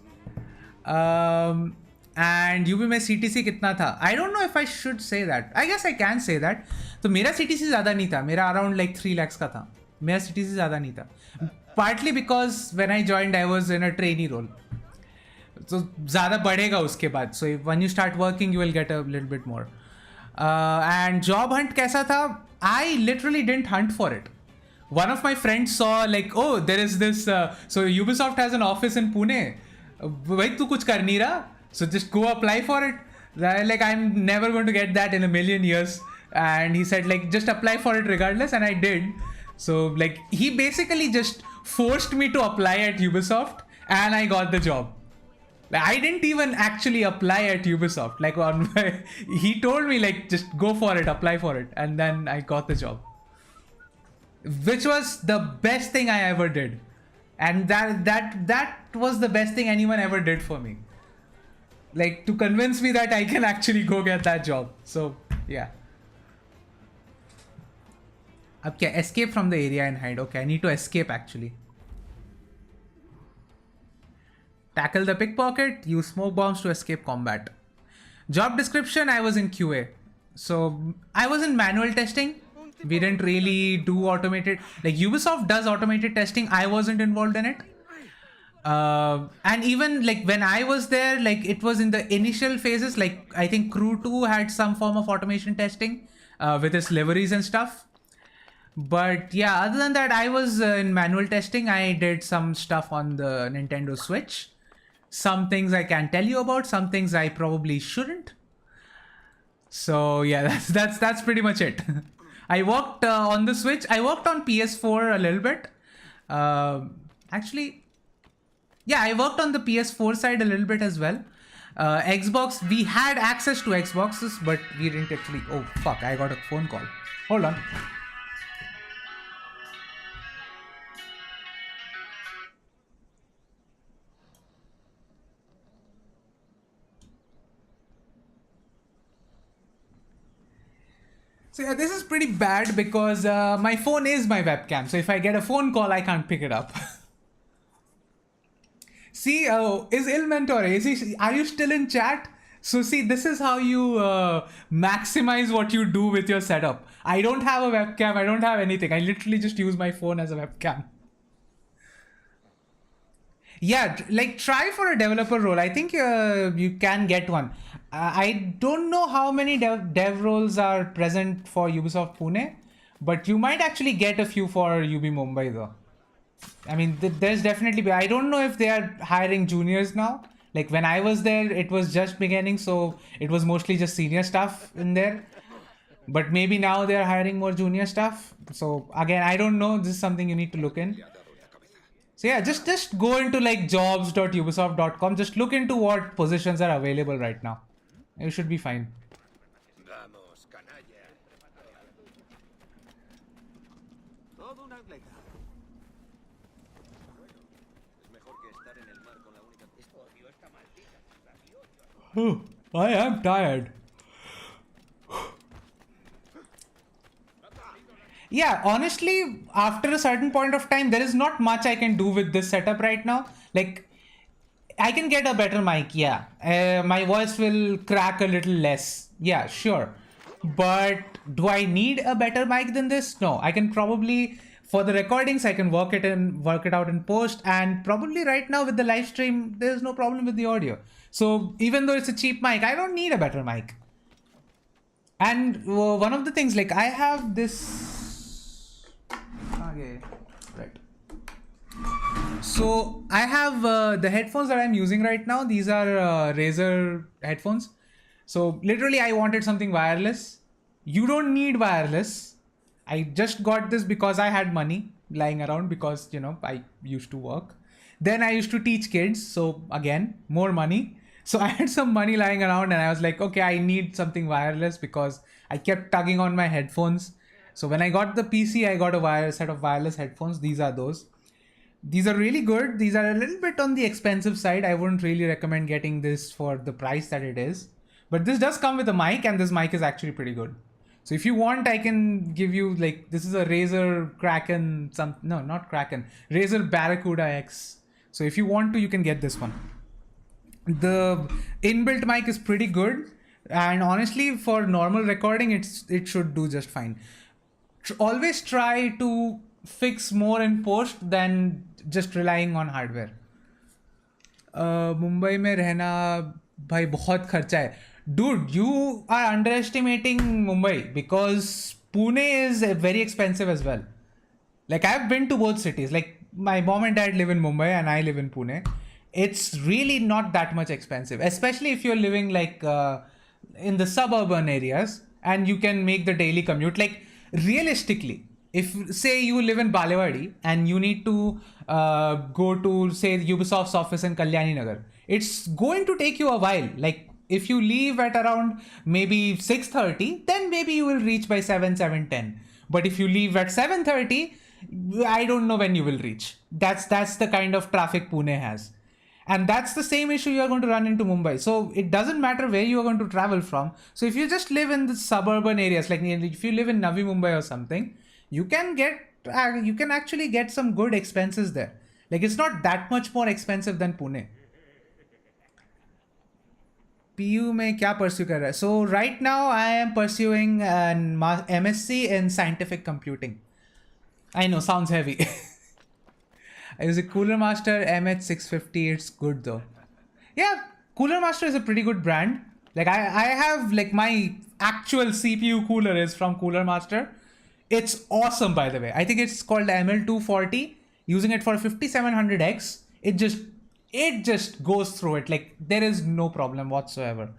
And UB में CTC कितना था? I don't know if I should say that. I guess I can say that. तो मेरा CTC ज़्यादा नहीं था. मेरा around like 3 lakhs का था. मेरा CTC ज़्यादा नहीं था. Partly because when I joined, I was in a trainee role. So ज़्यादा बढ़ेगा उसके बाद. So when you start working, you will get a little bit more. And job hunt कैसा था? I literally didn't hunt for it. One of my friends saw like, oh, there is this. So Ubisoft has an office in Pune. भाई तू कुछ कर नहीं रहा? So just go apply for it. Like I'm never going to get that in a million years. And he said like just apply for it regardless, and I did. So like he basically just forced me to apply at Ubisoft, and I got the job. I didn't even actually apply at Ubisoft. Like he told me like just go for it, apply for it, and then I got the job, which was the best thing I ever did, and that was the best thing anyone ever did for me. Like to convince me that I can actually go get that job. So yeah. अब क्या? Escape from the area and hide. Okay, I need to escape actually. Tackle the pickpocket. Use smoke bombs to escape combat. Job description, I was in QA. So I was in manual testing. We didn't really do automated. Like Ubisoft does automated testing. I wasn't involved in it. And even like when I was there, like it was in the initial phases. Like I think Crew 2 had some form of automation testing with its liveries and stuff. But yeah, other than that, I was in manual testing. I did some stuff on the Nintendo Switch. Some things I can tell you about, some things I probably shouldn't. So yeah, that's pretty much it. I worked on the Switch. I worked on PS4 a little bit. Actually, yeah, I worked on the PS4 side a little bit as well. Xbox, we had access to Xboxes, but we didn't actually. Oh fuck! I got a phone call. Hold on. So yeah, this is pretty bad because my phone is my webcam. So if I get a phone call, I can't pick it up. See, is Ilmentor, are you still in chat? So see, this is how you maximize what you do with your setup. I don't have a webcam. I don't have anything. I literally just use my phone as a webcam. Yeah, like try for a developer role. I think you can get one. I don't know how many dev roles are present for Ubisoft Pune, but you might actually get a few for UB Mumbai though. I mean, there's definitely, I don't know if they are hiring juniors now. Like when I was there, it was just beginning, so it was mostly just senior staff in there. But maybe now they're hiring more junior staff. So again, I don't know. This is something you need to look in. So yeah, just go into like jobs.ubisoft.com. Just look into what positions are available right now. You should be fine. Oh, I am tired. Yeah, honestly, after a certain point of time, there is not much I can do with this setup right now. Like, I can get a better mic, yeah. My voice will crack a little less. Yeah, sure. But do I need a better mic than this? No, I can probably, for the recordings, I can work it out in post. And probably right now with the live stream, there's no problem with the audio. So even though it's a cheap mic, I don't need a better mic. And one of the things, like I have this... Okay, right. So I have the headphones that I'm using right now. These are Razer headphones. So literally I wanted something wireless. You don't need wireless. I just got this because I had money lying around because, you know, I used to work. Then I used to teach kids. So again, more money. So I had some money lying around and I was like, okay, I need something wireless because I kept tugging on my headphones. So when I got the PC, I got a set of wireless headphones. These are those. These are really good. These are a little bit on the expensive side. I wouldn't really recommend getting this for the price that it is. But this does come with a mic, and this mic is actually pretty good. So if you want, I can give you, like, this is a Razer Kraken, no, not Kraken, Razer Barracuda X. So if you want to, you can get this one. The inbuilt mic is pretty good, and honestly, for normal recording, it should do just fine. Always try to fix more in post than just relying on hardware. Mumbai में रहना भाई बहुत खर्चा है. Dude, you are underestimating Mumbai because Pune is very expensive as well. Like, I've been to both cities. Like, my mom and dad live in Mumbai and I live in Pune. It's really not that much expensive, especially if you're living like in the suburban areas and you can make the daily commute. Like, realistically, if say you live in Balewadi and you need to go to, say, Ubisoft's office in Kalyani Nagar, it's going to take you a while. Like, if you leave at around maybe 6:30, then maybe you will reach by 7:10. But if you leave at 7:30, I don't know when you will reach. That's the kind of traffic Pune has. And that's the same issue you're going to run into Mumbai. So it doesn't matter where you are going to travel from. So if you just live in the suburban areas, like if you live in Navi Mumbai or something, you can actually get some good expenses there. Like, it's not that much more expensive than Pune. PU में क्या pursue कर रहा है? So right now I am pursuing an MSc in scientific computing. I know, sounds heavy. I use a Cooler Master MH650. It's good though. Yeah, Cooler Master is a pretty good brand. Like, I have, like, my actual CPU cooler is from Cooler Master. It's awesome, by the way. I think it's called ML240. Using it for 5700X, it just goes through it. Like, there is no problem whatsoever.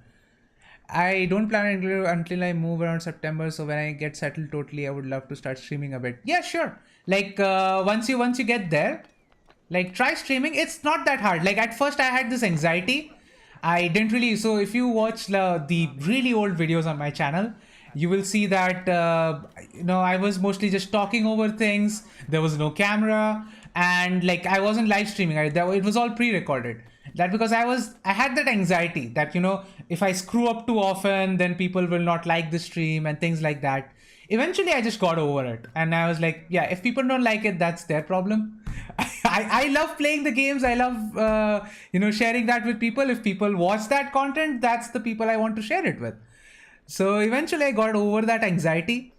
I don't plan until I move around September. So when I get settled totally, I would love to start streaming a bit. Yeah, sure. Like, once you get there, like, try streaming. It's not that hard. Like, at first I had this anxiety. I didn't really. So if you watch the really old videos on my channel, you will see that, I was mostly just talking over things. There was no camera, and like, I wasn't live streaming. It was all pre-recorded. That because I had that anxiety that, if I screw up too often, then people will not like the stream and things like that. Eventually, I just got over it, and I was like, yeah, if people don't like it, that's their problem. I love playing the games. I love, sharing that with people. If people watch that content, that's the people I want to share it with. So eventually I got over that anxiety.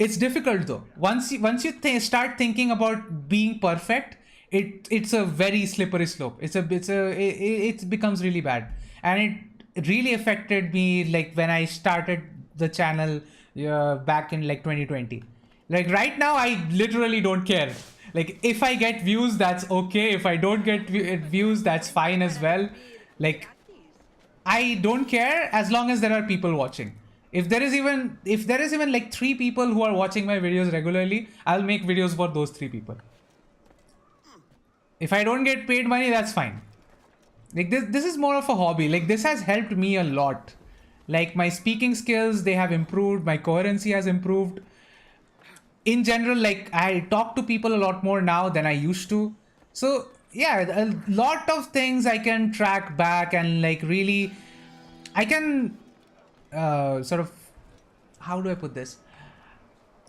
It's difficult though. Once you start thinking about being perfect, it's a very slippery slope. It becomes really bad, and it really affected me. Like, when I started the channel back in like 2020. Like, right now, I literally don't care. Like, if I get views, that's okay. If I don't get views, that's fine as well. Like, I don't care as long as there are people watching. If there is even like 3 people who are watching my videos regularly, I'll make videos for those 3 people. If I don't get paid money, that's fine. Like, this is more of a hobby. Like, this has helped me a lot. Like, my speaking skills, they have improved. My coherency has improved. In general, like, I talk to people a lot more now than I used to. So yeah, a lot of things I can track back, and like, really, I can sort of, how do I put this?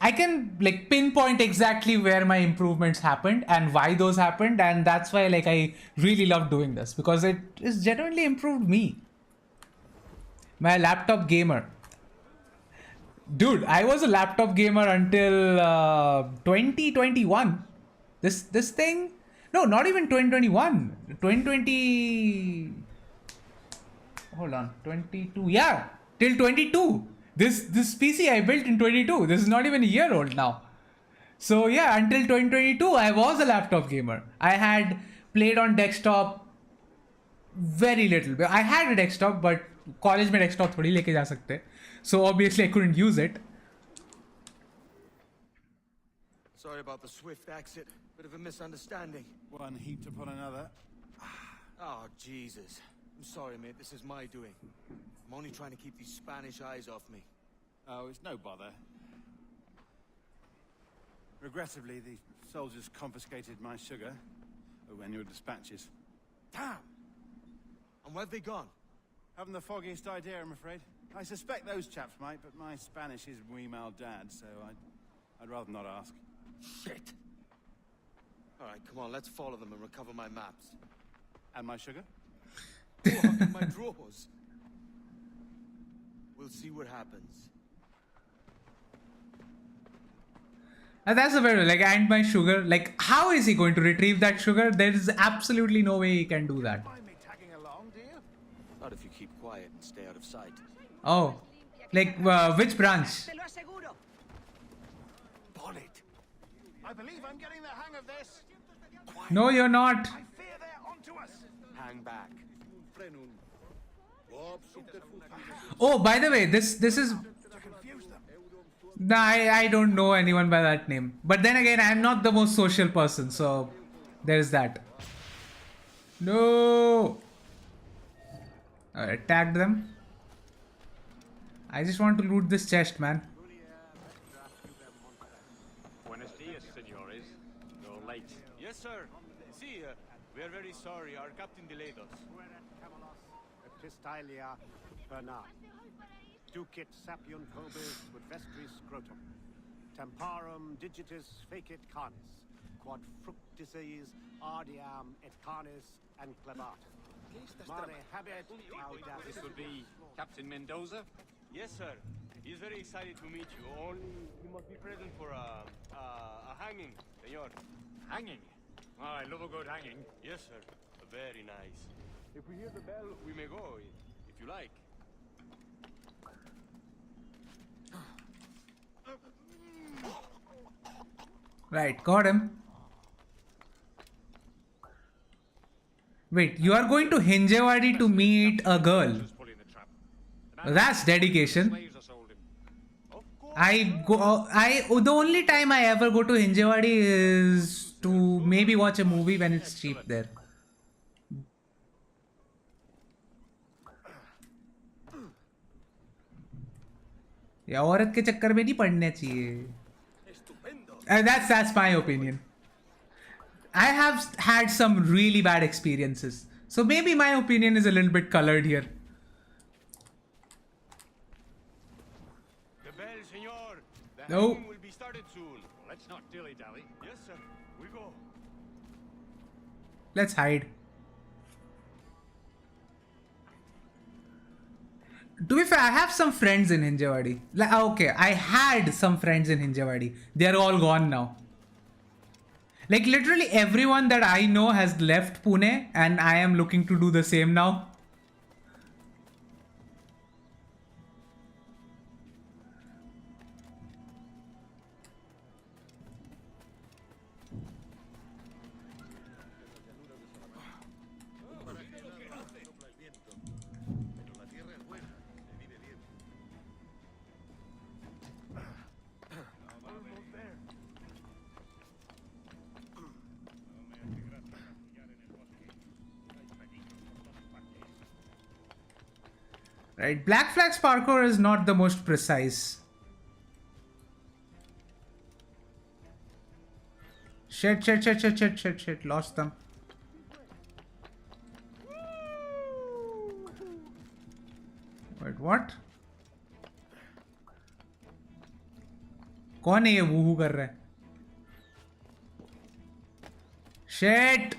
I can like pinpoint exactly where my improvements happened and why those happened, and that's why like I really love doing this, because it has genuinely improved me. My laptop gamer. Dude, I was a laptop gamer until 2021. This thing? No, not even 2021. 2020. Hold on, 22. Yeah, till 22. This PC I built in 22. This is not even a year old now. So yeah, until 2022, I was a laptop gamer. I had played on desktop very little. I had a desktop, but college में desktop थोड़ी लेके जा सकते. So obviously I couldn't use it. Sorry about the swift exit. Bit of a misunderstanding. One heaped upon another. Oh, Jesus. I'm sorry, mate. This is my doing. I'm only trying to keep these Spanish eyes off me. Oh, it's no bother. Regrettably, the soldiers confiscated my sugar when your dispatches. Damn! And where've they gone? Haven't the foggiest idea, I'm afraid. I suspect those chaps might, but my Spanish is muy mal dad, so I'd rather not ask. Shit! Alright, come on, let's follow them and recover my maps. And my sugar? Oh, in my drawers. We'll see what happens. And that's a very like, and my sugar. Like, how is he going to retrieve that sugar? There is absolutely no way he can do that. Mind me tagging along, do you? Not if you keep quiet and stay out of sight. Oh, like which branch? Bonnet! I believe I'm getting the hang of this. Quiet! No, you're not. I fear they're onto us. Hang back. Oh, by the way, this is. To confuse them. Nah, I don't know anyone by that name. But then again, I'm not the most social person, so there's that. No. Alright, tagged them. I just want to loot this chest, man. Buenos dias, senores. You're late. Yes, sir. See, we are very sorry. Our captain delayed us. Epistalia Bernard. Ducit sapium probis with vestris scrotum. Temparum digitis fecit canis. Quad fructices ardiam et canis and clebatum. Mare habet audacitas. This would be Captain Mendoza. Yes, sir. He's very excited to meet you. Only you must be present for a hanging, senor. Hanging. Oh, I love a good hanging. Yes, sir. Very nice. If we hear the bell, we may go, if you like. Right, got him. Wait, you are going to Hinjewadi to meet a girl. That's dedication. The only time I ever go to Hinjewadi is to maybe watch a movie when it's cheap there. या औरत के चक्कर में नहीं पड़ना चाहिए. That's my opinion. I have had some really bad experiences, so maybe my opinion is a little bit colored here. The bell, senor. The No. hanging will be started soon. Let's not dilly-dally. Yes, sir. We go. Let's hide. To be fair, I have some friends in Hinjewadi. Okay, I had some friends in Hinjewadi. They are all gone now. Like literally everyone that I know has left Pune, and I am looking to do the same now. Right, Black Flag's parkour is not the most precise. Shit, lost them. Wait, what? कौन है ये वूहू कर रहा है? Shit!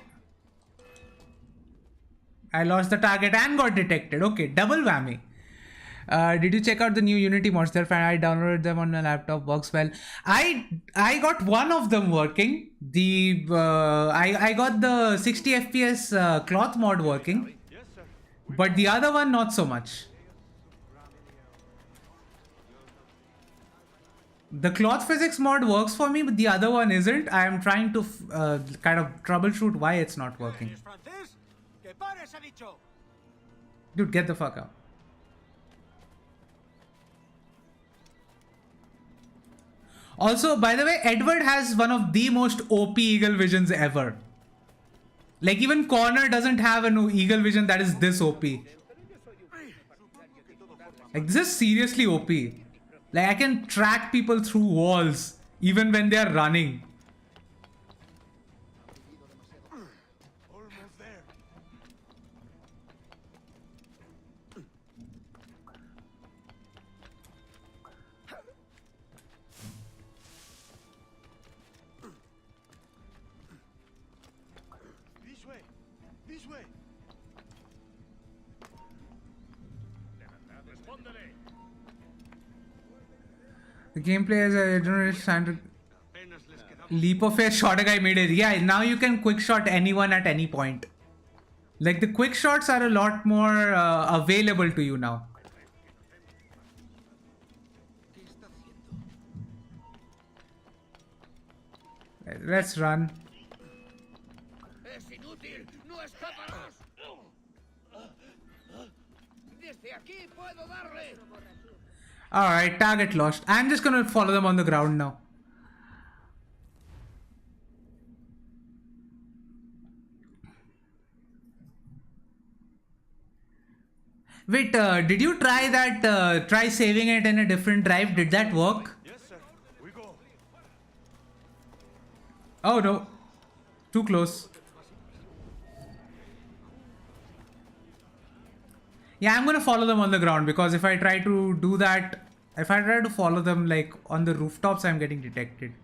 I lost the target and got detected. Okay, double whammy. Did you check out the new Unity mods? There, I downloaded them on my laptop. Works well. I got one of them working. The I got the 60 FPS cloth mod working, but the other one not so much. The cloth physics mod works for me, but the other one isn't. I am trying to kind of troubleshoot why it's not working. Dude, get the fuck out. Also, by the way, Edward has one of the most OP eagle visions ever. Like, even Connor doesn't have an eagle vision that is this OP. Like, this is seriously OP. Like, I can track people through walls even when they are running. Almost there. This way. This way. The gameplay is a generation standard leap of faith shot a guy mid-air. Yeah, now you can quick shot anyone at any point. Like the quick shots are a lot more available to you now. Let's run. Alright, target lost. I'm just gonna follow them on the ground now. Wait, did you try that, try saving it in a different drive? Did that work? Yes, sir. We go. Oh no. Too close. Yeah, I'm gonna follow them on the ground because if I try to do that, if I try to follow them like on the rooftops, I'm getting detected.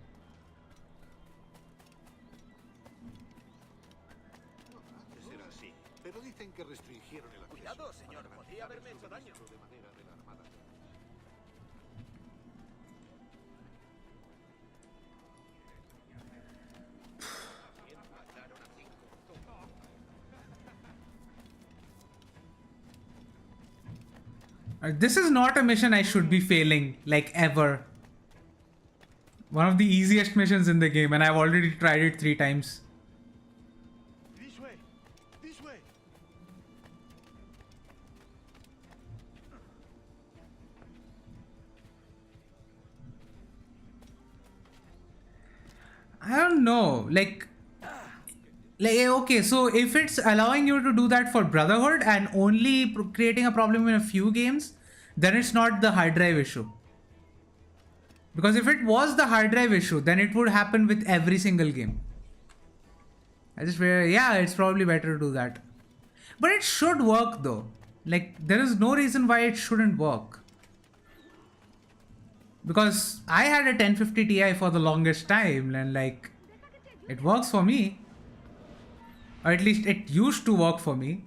This is not a mission I should be failing, like ever. One of the easiest missions in the game and I've already tried it 3 times. This way. This way. I don't know, like okay, so if it's allowing you to do that for Brotherhood and only creating a problem in a few games, then it's not the hard drive issue. Because if it was the hard drive issue, then it would happen with every single game. I just feel, yeah, it's probably better to do that. But it should work though. Like, there is no reason why it shouldn't work. Because I had a 1050 Ti for the longest time and like, it works for me. Or at least it used to work for me.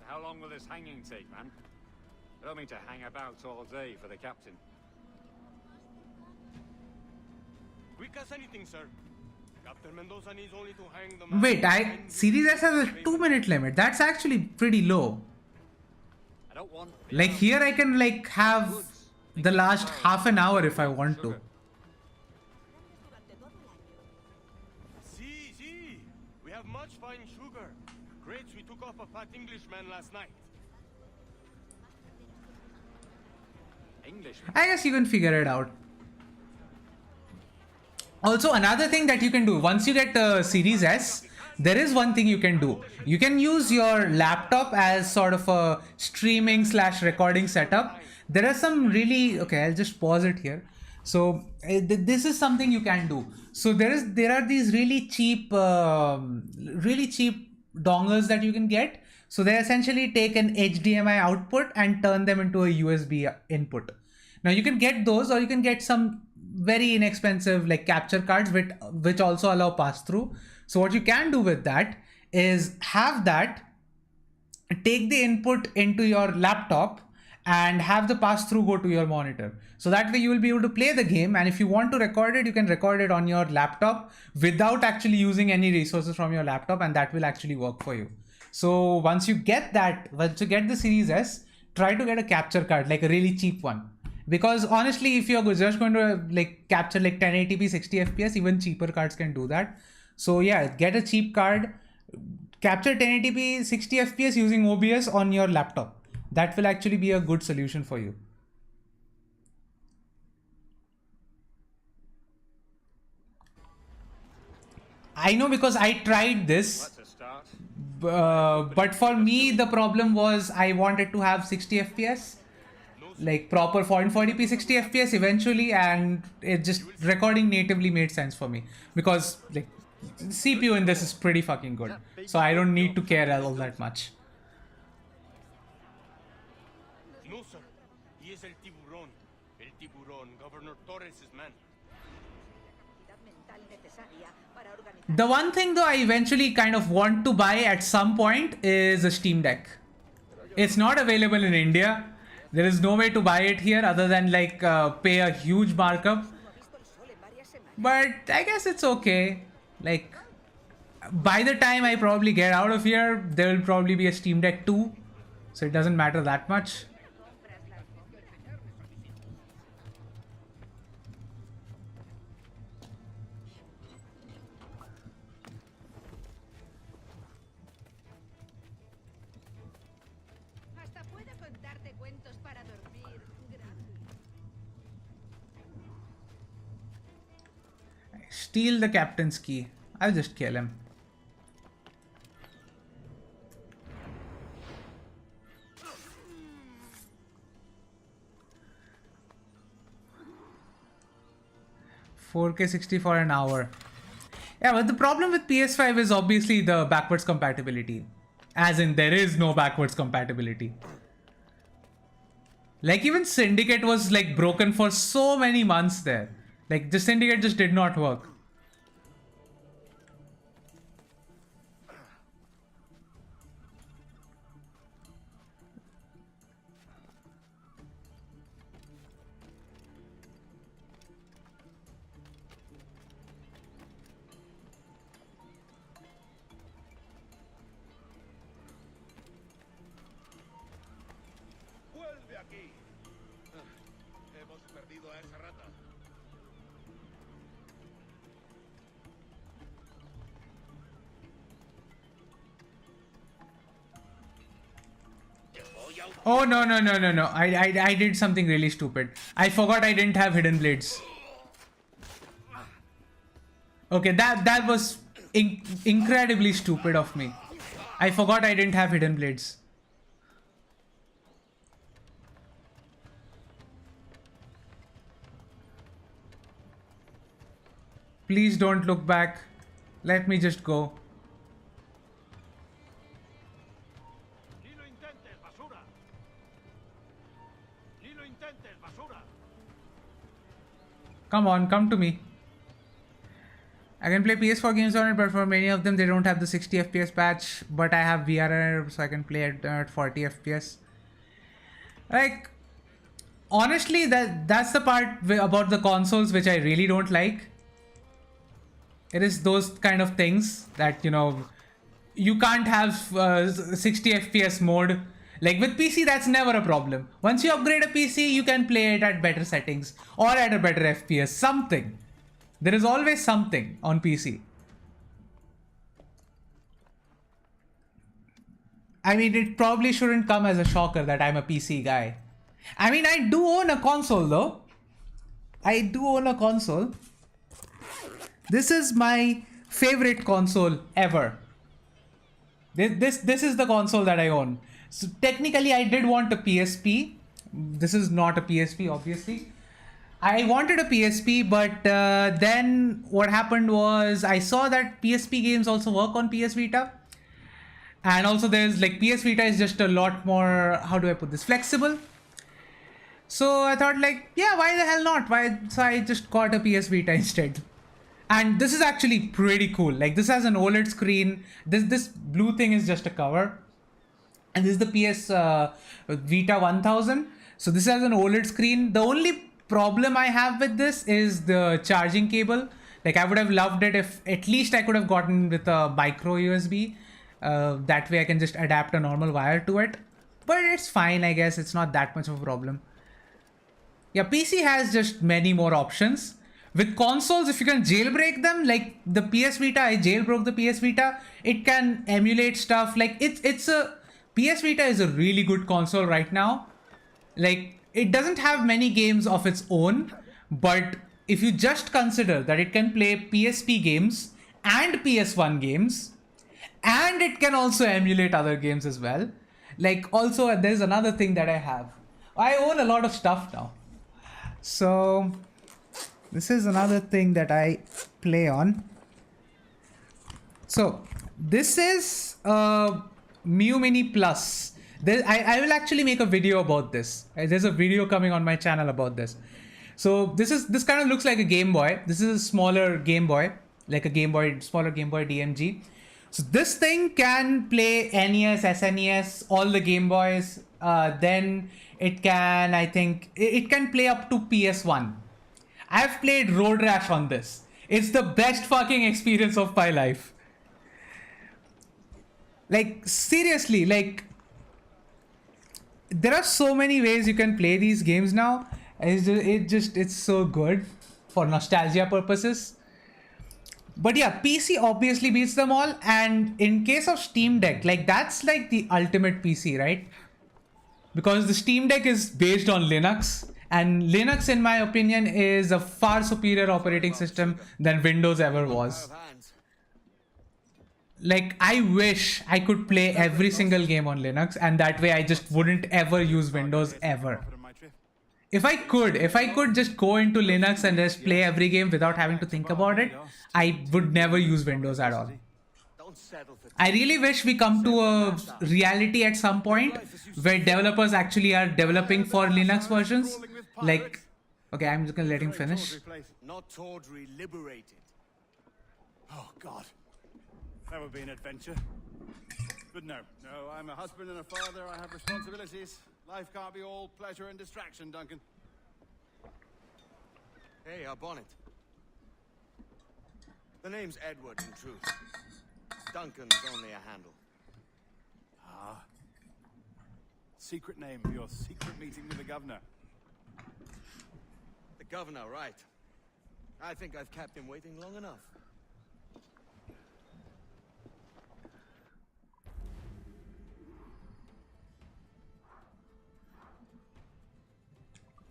How long will this hanging take, man? I don't mean to hang about all day for the captain. Quick as anything, sir. Captain Mendoza needs only to hang the man. Wait, Series S has a 2-minute limit. That's actually pretty low. I don't want Like here I can like have the last half an hour if I want to. See. We have much fine sugar. Grapes we took off a fat Englishman last night. English. I guess you can figure it out. Also, another thing that you can do, once you get the Series S, there is one thing you can do. You can use your laptop as sort of a streaming / recording setup. There are some really, okay, I'll just pause it here. So this is something you can do. So there are these really cheap dongles that you can get. So they essentially take an HDMI output and turn them into a USB input. Now you can get those, or you can get some very inexpensive like capture cards which also allow pass-through. So what you can do with that is have that, take the input into your laptop and have the pass-through go to your monitor. So that way you will be able to play the game, and if you want to record it, you can record it on your laptop without actually using any resources from your laptop, and that will actually work for you. So once you get the Series S, try to get a capture card, like a really cheap one. Because honestly, if you're just going to like capture like 1080p 60 FPS, even cheaper cards can do that. So yeah, get a cheap card, capture 1080p 60 FPS using OBS on your laptop. That will actually be a good solution for you. I know because I tried this, But for me, the problem was I wanted to have 60 FPS, like proper 440p 60 FPS eventually, and it just recording natively made sense for me because like CPU in this is pretty fucking good, so I don't need to care all that much. No, sir. He is el tiburón. El tiburón, Governor Torres' man. The one thing though I eventually kind of want to buy at some point is a Steam Deck. It's not available in India. There is no way to buy it here other than like pay a huge markup. But I guess it's okay. Like by the time I probably get out of here, there will probably be a Steam Deck 2. So it doesn't matter that much. Steal the captain's key. I'll just kill him. $4K 60 for an hour. Yeah, but the problem with PS5 is obviously the backwards compatibility. As in, there is no backwards compatibility. Like even Syndicate was like broken for so many months there. Like the Syndicate just did not work. Oh no. I did something really stupid. I forgot I didn't have hidden blades. Okay, that was incredibly stupid of me. I forgot I didn't have hidden blades. Please don't look back. Let me just go. Come on, come to me. I can play PS4 games on it, but for many of them, they don't have the 60 FPS patch. But I have VRR, so I can play at 40 FPS. Like, honestly, that's the part about the consoles which I really don't like. It is those kind of things that, you know, you can't have 60 FPS mode. Like with PC, that's never a problem. Once you upgrade a PC, you can play it at better settings or at a better FPS, something. There is always something on PC. I mean, it probably shouldn't come as a shocker that I'm a PC guy. I mean, I do own a console though. I do own a console. This is my favorite console ever. This is the console that I own. So technically I did want a PSP. This is not a PSP, obviously. I wanted a PSP, but then what happened was I saw that PSP games also work on PS Vita. And also there's like PS Vita is just a lot more, how do I put this, flexible. So I thought like, yeah, why the hell not? So I just got a PS Vita instead. And this is actually pretty cool. Like this has an OLED screen. This blue thing is just a cover. And this is the PS Vita 1000. So this has an OLED screen. The only problem I have with this is the charging cable. Like I would have loved it if at least I could have gotten with a micro USB. That way I can just adapt a normal wire to it. But it's fine, I guess. It's not that much of a problem. Yeah, PC has just many more options. With consoles, if you can jailbreak them, like the PS Vita, I jailbroke the PS Vita. It can emulate stuff. Like PS Vita is a really good console right now. Like it doesn't have many games of its own, but if you just consider that it can play PSP games and PS1 games and it can also emulate other games as well. Like also there's another thing that I have. I own a lot of stuff now. So this is another thing that I play on. So this is Mew Mini Plus. I will actually make a video about this. There's a video coming on my channel about this. So this kind of looks like a Game Boy. This is a smaller Game Boy, like a smaller Game Boy DMG. So this thing can play NES, SNES, all the Game Boys. Then it can, I think, it can play up to PS1. I've played Road Rash on this. It's the best fucking experience of my life. Like, seriously, like, there are so many ways you can play these games now. It's so good for nostalgia purposes. But yeah, PC obviously beats them all. And in case of Steam Deck, like, that's like the ultimate PC, right? Because the Steam Deck is based on Linux. And Linux, in my opinion, is a far superior operating system than Windows ever was. Like, I wish I could play every single game on Linux, and that way I just wouldn't ever use Windows ever. If I could just go into Linux and just play every game without having to think about it, I would never use Windows at all. I really wish we come to a reality at some point where developers actually are developing for Linux versions. Like, okay, I'm just gonna let him finish. Not Tawdry liberated. Oh, God. That would be an adventure. But no, I'm a husband and a father. I have responsibilities. Life can't be all pleasure and distraction, Duncan. Hey, our bonnet. The name's Edward, in truth. Duncan's only a handle. Ah. Secret name for your secret meeting with the governor. The governor, right. I think I've kept him waiting long enough.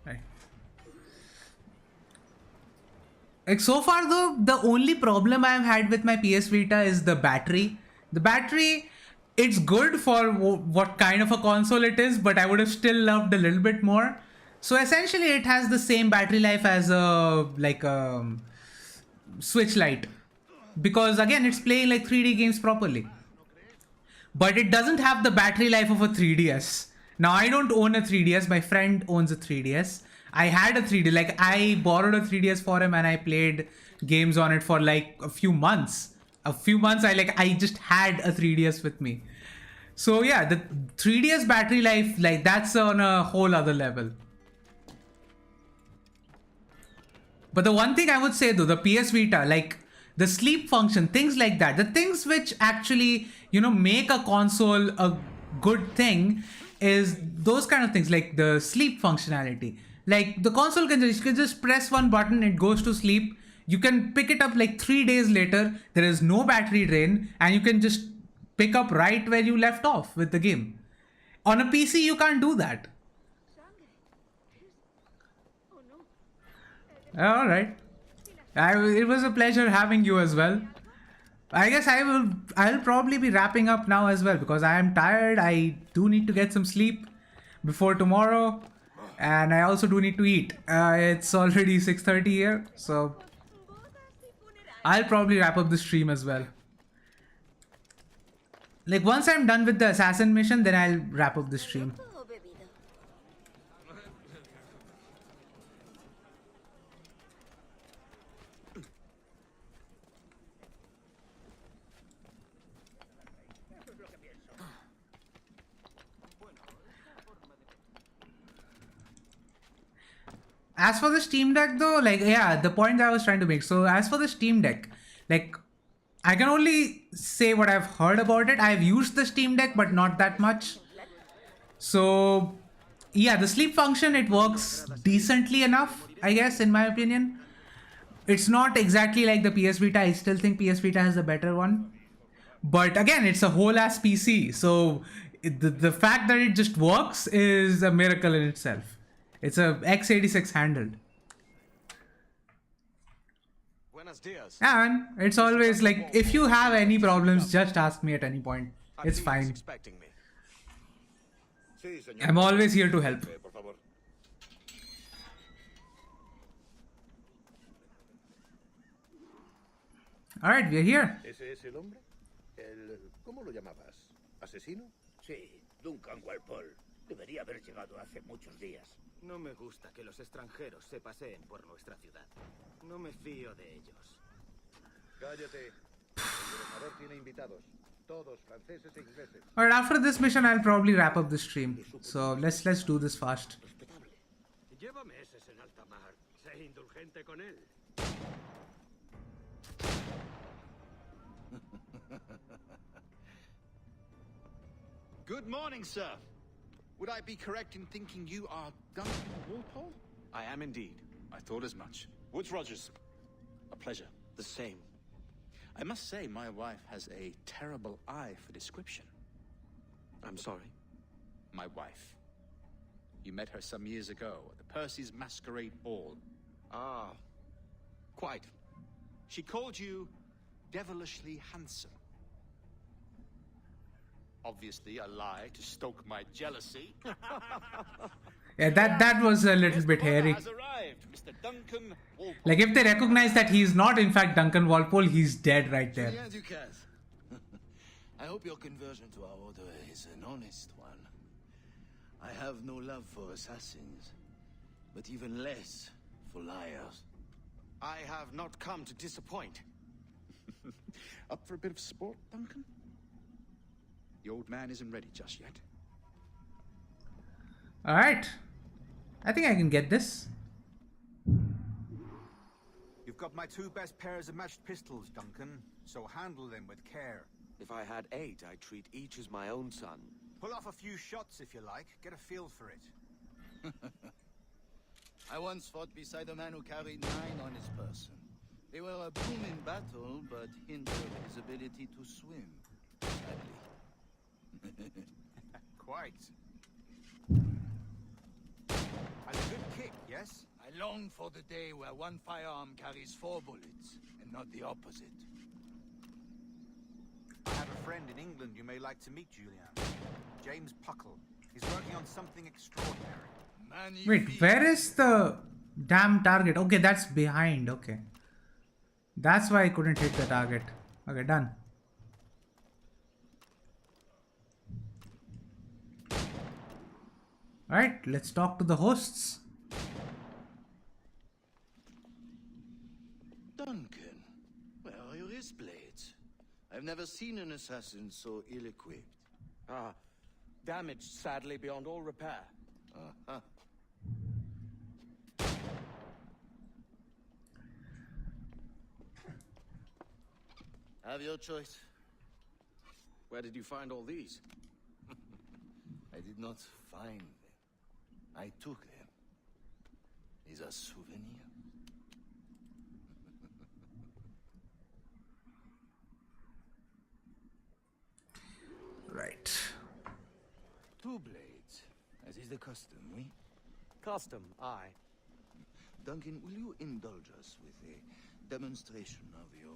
Right. Like, so far though, the only problem I've had with my PS Vita is the battery. The battery, it's good for what kind of a console it is, but I would have still loved a little bit more. So essentially it has the same battery life as a Switch Lite, because again it's playing like 3D games properly. But it doesn't have the battery life of a 3DS. Now, I don't own a 3DS. My friend owns a 3DS. I had a 3D, like I borrowed a 3DS for him and I played games on it for like a few months. I just had a 3DS with me. So yeah, the 3DS battery life, like that's on a whole other level. But the one thing I would say though, the PS Vita, like the sleep function, things like that, the things which actually, you know, make a console a good thing is those kind of things, like the sleep functionality. Like the console can just press one button, it goes to sleep. You can pick it up like 3 days later. There is no battery drain and you can just pick up right where you left off with the game. On a PC, you can't do that. All right. It was a pleasure having you as well. I guess I'll probably be wrapping up now as well because I am tired. I do need to get some sleep before tomorrow. And I also do need to eat. It's already 6:30 here. So I'll probably wrap up the stream as well. Like once I'm done with the assassin mission, then I'll wrap up the stream. As for the Steam Deck though, like, yeah, the point that I was trying to make. So as for the Steam Deck, like, I can only say what I've heard about it. I've used the Steam Deck, but not that much. So yeah, the sleep function, it works decently enough, I guess, in my opinion. It's not exactly like the PS Vita. I still think PS Vita has a better one. But again, it's a whole ass PC. So the fact that it just works is a miracle in itself. It's a x86 handled. Buenos dias. And it's always like, if you have any problems, just ask me at any point. It's fine. Expecting me. I'm always here to help. Alright, we're here. ¿Ese es el hombre? ¿Cómo lo llamabas? ¿Asesino? Sí, Duncan Walpole. Debería haber llegado hace muchos días. No me gusta que los extranjeros se paseen por nuestra ciudad. No me fío de ellos. Cállate. El gobernador tiene invitados. Todos franceses e ingleses. Alright, after this mission, I'll probably wrap up the stream. So let's do this fast. Lleva meses en alta mar. Sé indulgente con él. Good morning, sir. Would I be correct in thinking you are Duncan Walpole? I am indeed. I thought as much. Woods Rogers. A pleasure. The same. I must say, my wife has a terrible eye for description. I'm sorry? My wife. You met her some years ago at the Percy's Masquerade Ball. Ah, quite. She called you devilishly handsome. Obviously a lie to stoke my jealousy. Yeah, that was a little bit hairy. Has arrived, Mr. Duncan Walpole. Like, if they recognize that he's not in fact Duncan Walpole, he's dead right there. I hope your conversion to our order is an honest one. I have no love for assassins, but even less for liars. I have not come to disappoint. Up for a bit of sport, Duncan? The old man isn't ready just yet. Alright. I think I can get this. You've got my 2 best pairs of matched pistols, Duncan, so handle them with care. If I had 8, I'd treat each as my own son. Pull off a few shots if you like, get a feel for it. I once fought beside a man who carried 9 on his person. They were a boon in battle, but hindered his ability to swim. Sadly. Quite. A good kick, yes? I long for the day where one firearm carries 4 bullets, and not the opposite. I have a friend in England you may like to meet, Julian. James Puckle. He's working on something extraordinary. Wait, where is the damn target? Okay, that's behind. Okay. That's why I couldn't hit the target. Okay, done. Alright, let's talk to the hosts. Duncan, where are your wrist blades? I've never seen an assassin so ill-equipped. Damaged, sadly, beyond all repair. Uh-huh. Have your choice. Where did you find all these? I did not find them. I took them. Is a souvenir. Right. 2 blades, as is the custom, we? Custom, aye. Duncan, will you indulge us with a demonstration of your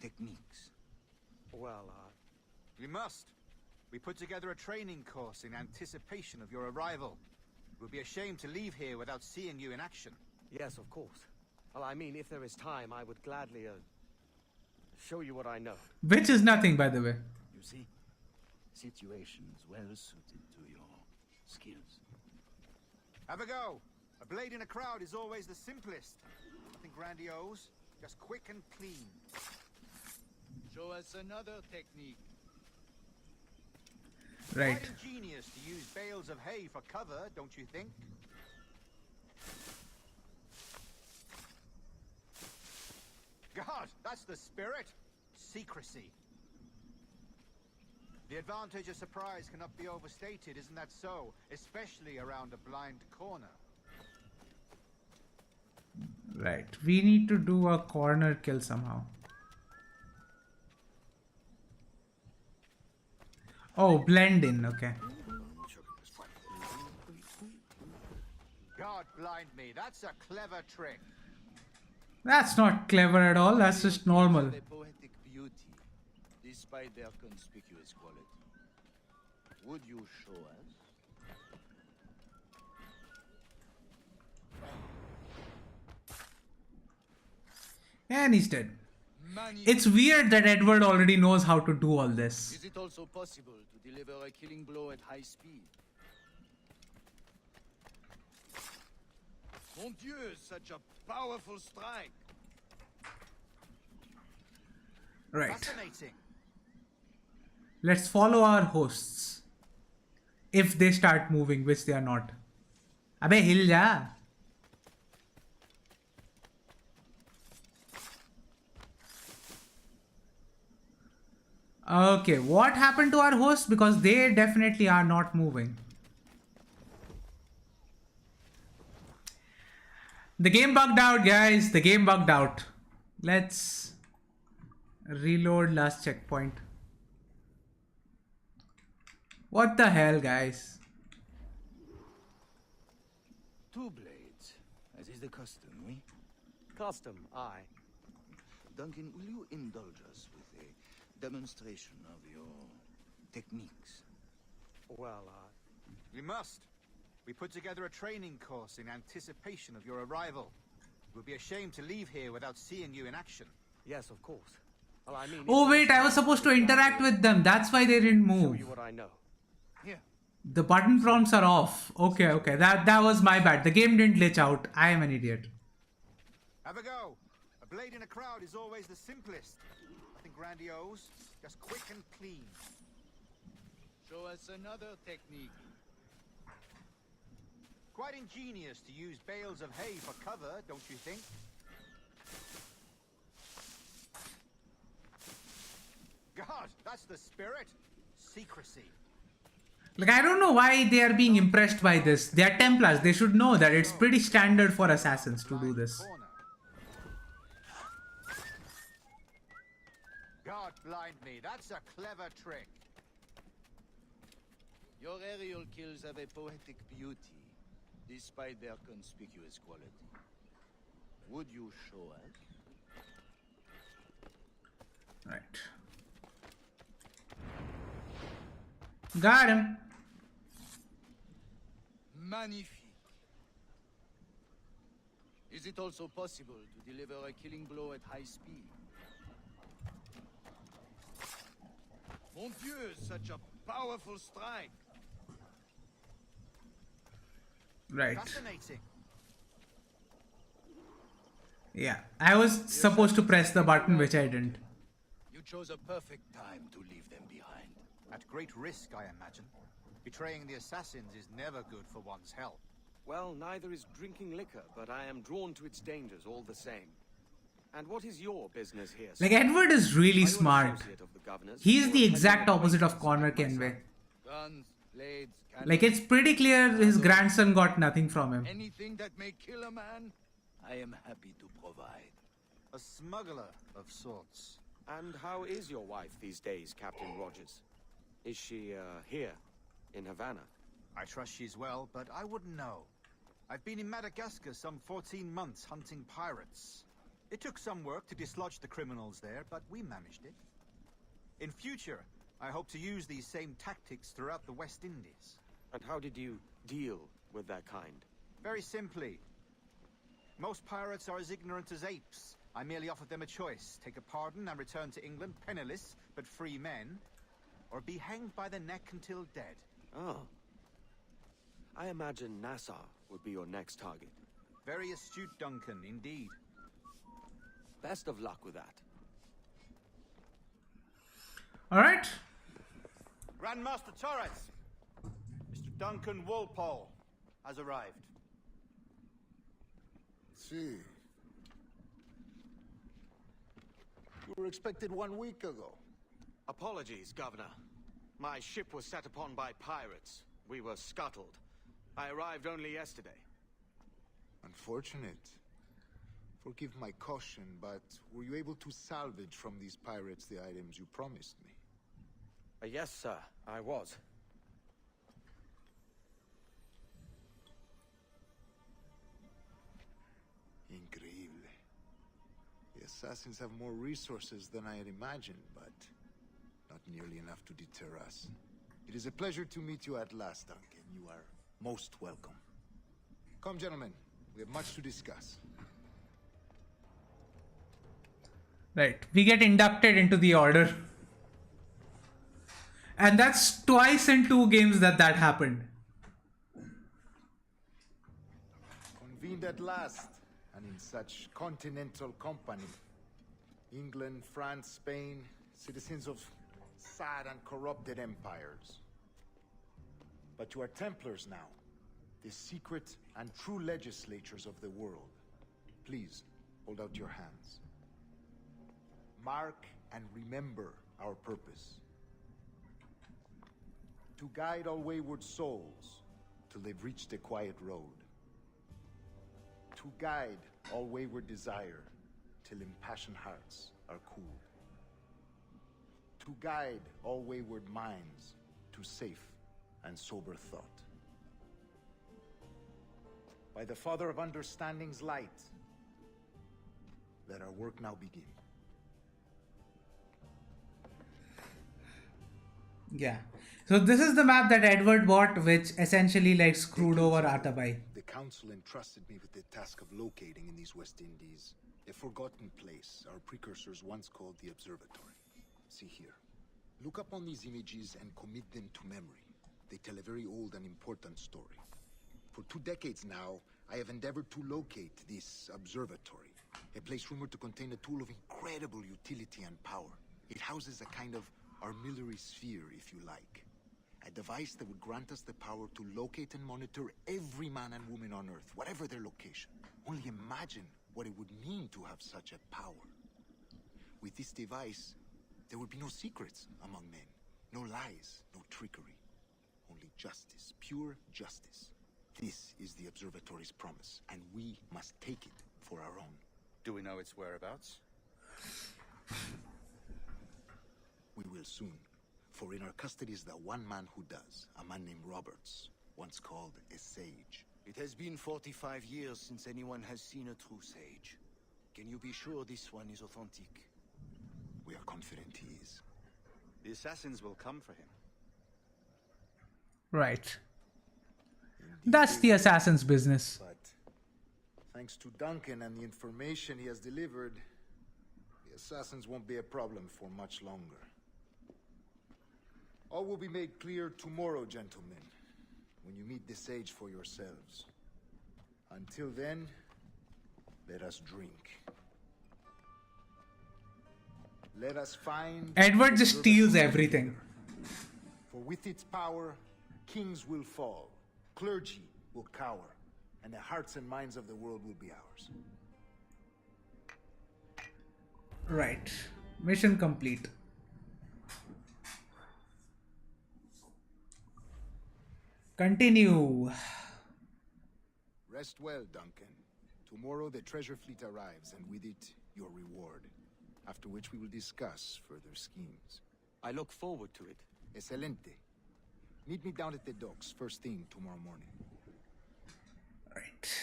techniques? Well, We must. We put together a training course in anticipation of your arrival. It would be a shame to leave here without seeing you in action. Yes, of course. Well, I mean, if there is time, I would gladly, show you what I know. Which is nothing, by the way. You see? Situations well suited to your skills. Have a go. A blade in a crowd is always the simplest. Nothing grandiose, just quick and clean. Show us another technique. Right. Quite ingenious to use bales of hay for cover, don't you think? God, that's the spirit. Secrecy. The advantage of surprise cannot be overstated, isn't that so? Especially around a blind corner. Right. We need to do a corner kill somehow. Oh, blend in. Okay. God blind me, that's a clever trick. That's not clever at all. That's just normal. Have a poetic beauty, despite their conspicuous quality. Would you show us? And he's dead. It's weird that Edward already knows how to do all this. Is it also possible to deliver a killing blow at high speed? Mon Dieu, such a powerful strike. Right. Fascinating. Let's follow our hosts. If they start moving, which they are not. Abe hill ja. Okay, what happened to our hosts? Because they definitely are not moving. The game bugged out, guys. The game bugged out. Let's reload last checkpoint. What the hell, guys? Two blades, as is the custom, we? Custom, aye. Duncan, will you indulge us with a demonstration of your techniques? Well, We must. We put together a training course in anticipation of your arrival. It would be a shame to leave here without seeing you in action. yes, of course. Well, I mean, Oh wait, I was supposed to interact with them. That's why they didn't show move. you what I know. Here. The button prompts are off. Okay, okay. That was my bad. The game didn't glitch out. I am an idiot. Have a go. A blade in a crowd is always the simplest. Nothing grandiose, just quick and clean. Show us another technique. Quite ingenious to use bales of hay for cover, don't you think? God, that's the spirit. Secrecy. Like, I don't know why they are being impressed by this. They are Templars. They should know that it's pretty standard for assassins to do this. God blind me, that's a clever trick. Your aerial kills have a poetic beauty, despite their conspicuous quality. Would you show us? Right. Got him. Magnifique. Is it also possible to deliver a killing blow at high speed? Mon Dieu, such a powerful strike. Right. Fascinating. Yeah. I was supposed to press the button, which I didn't. You chose a perfect time to leave them behind. At great risk, I imagine. Betraying the assassins is never good for one's health. Well, neither is drinking liquor, but I am drawn to its dangers all the same. And what is your business here, sir? Like, Edward is really Are you an smart. associate of the governor's, He's or the have exact you opposite of acquainted Connor like myself? Kenway. Guns, blades, cannons. Like, it's pretty clear his grandson got nothing from him. Anything that may kill a man, I am happy to provide. A smuggler of sorts. And how is your wife these days, Captain Rogers? Is she, here, in Havana? I trust she's well, but I wouldn't know. I've been in Madagascar some 14 months hunting pirates. It took some work to dislodge the criminals there, but we managed it. In future, I hope to use these same tactics throughout the West Indies. And how did you deal with that kind? Very simply. Most pirates are as ignorant as apes. I merely offered them a choice. Take a pardon and return to England penniless, but free men, or be hanged by the neck until dead. Oh. I imagine Nassau would be your next target. Very astute, Duncan, indeed. Best of luck with that. Alright. Grandmaster Torres, Mr. Duncan Walpole has arrived. See. You were expected 1 week ago. Apologies, Governor. My ship was set upon by pirates. We were scuttled. I arrived only yesterday. Unfortunate. Forgive my caution, but were you able to salvage from these pirates the items you promised me? Yes, sir, I was. Increíble. assassins have more resources than I had imagined, but not nearly enough to deter us. It is a pleasure to meet you at last, Duncan. You are most welcome. Come, gentlemen. We have much to discuss. Right, we get inducted into the order. And that's twice in 2 games that happened. Convened at last, and in such continental company. England, France, Spain, citizens of sad and corrupted empires. But you are Templars now, the secret and true legislatures of the world. Please, hold out your hands. Mark and remember our purpose. To guide all wayward souls till they've reached a quiet road. To guide all wayward desire till impassioned hearts are cooled. To guide all wayward minds to safe and sober thought. By the Father of Understanding's light, let our work now begin. Yeah. So this is the map that Edward bought, which essentially like screwed over Atabai. The council entrusted me with the task of locating in these West Indies a forgotten place our precursors once called the Observatory. See here. Look up on these images and commit them to memory. They tell a very old and important story. For 2 decades now, I have endeavored to locate this observatory, a place rumored to contain a tool of incredible utility and power. It houses a kind of armillary sphere, if you like. A device that would grant us the power to locate and monitor every man and woman on Earth, whatever their location. Only imagine what it would mean to have such a power. With this device, there would be no secrets among men, no lies, no trickery. Only justice, pure justice. This is the observatory's promise, and we must take it for our own. Do we know its whereabouts? We will soon. For in our custody is the one man who does, a man named Roberts, once called a sage. It has been 45 years since anyone has seen a true sage. Can you be sure this one is authentic? We are confident he is. The assassins will come for him. Right. That's the assassin's business. But thanks to Duncan and the information he has delivered, the assassins won't be a problem for much longer. All will be made clear tomorrow, gentlemen, when you meet the sage for yourselves. Until then, let us drink. Let us find... Edward just steals everything. For with its power, kings will fall, clergy will cower, and the hearts and minds of the world will be ours. Right. Mission complete. Continue. Rest well, Duncan. Tomorrow the treasure fleet arrives, and with it, your reward. After which we will discuss further schemes. I look forward to it. Excelente. Meet me down at the docks first thing tomorrow morning. Right.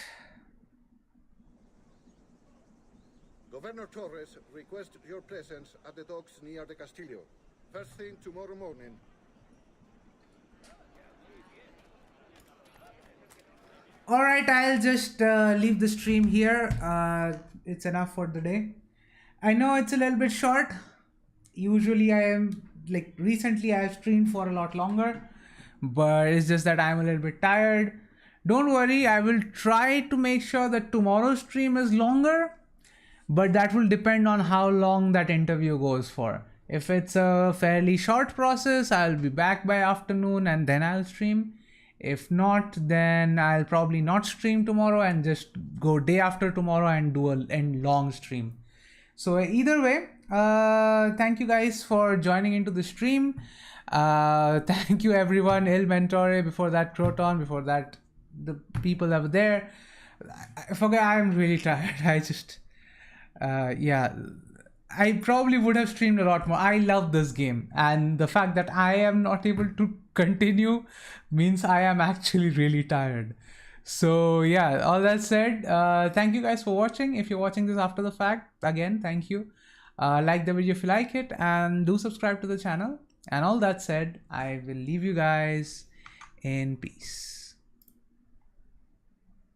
Governor Torres requests your presence at the docks near the Castillo. First thing tomorrow morning. Alright, I'll just leave the stream here. It's enough for the day. I know it's a little bit short. Usually I am, like, recently I have streamed for a lot longer. But it's just that I'm a little bit tired. Don't worry, I will try to make sure that tomorrow's stream is longer. But that will depend on how long that interview goes for. If it's a fairly short process, I'll be back by afternoon and then I'll stream. If not, then I'll probably not stream tomorrow and just go day after tomorrow and do a long stream. So either way, thank you guys for joining into the stream. Thank you everyone, Il Mentore, before that Croton, before that the people that were there. I forget, I'm really tired. I just, yeah, I probably would have streamed a lot more. I love this game, and the fact that I am not able to continue means I am actually really tired. So yeah, all that said, thank you guys for watching. If you're watching this after the fact, again, thank you. Like the video if you like it, and do subscribe to the channel. And all that said, I will leave you guys in peace.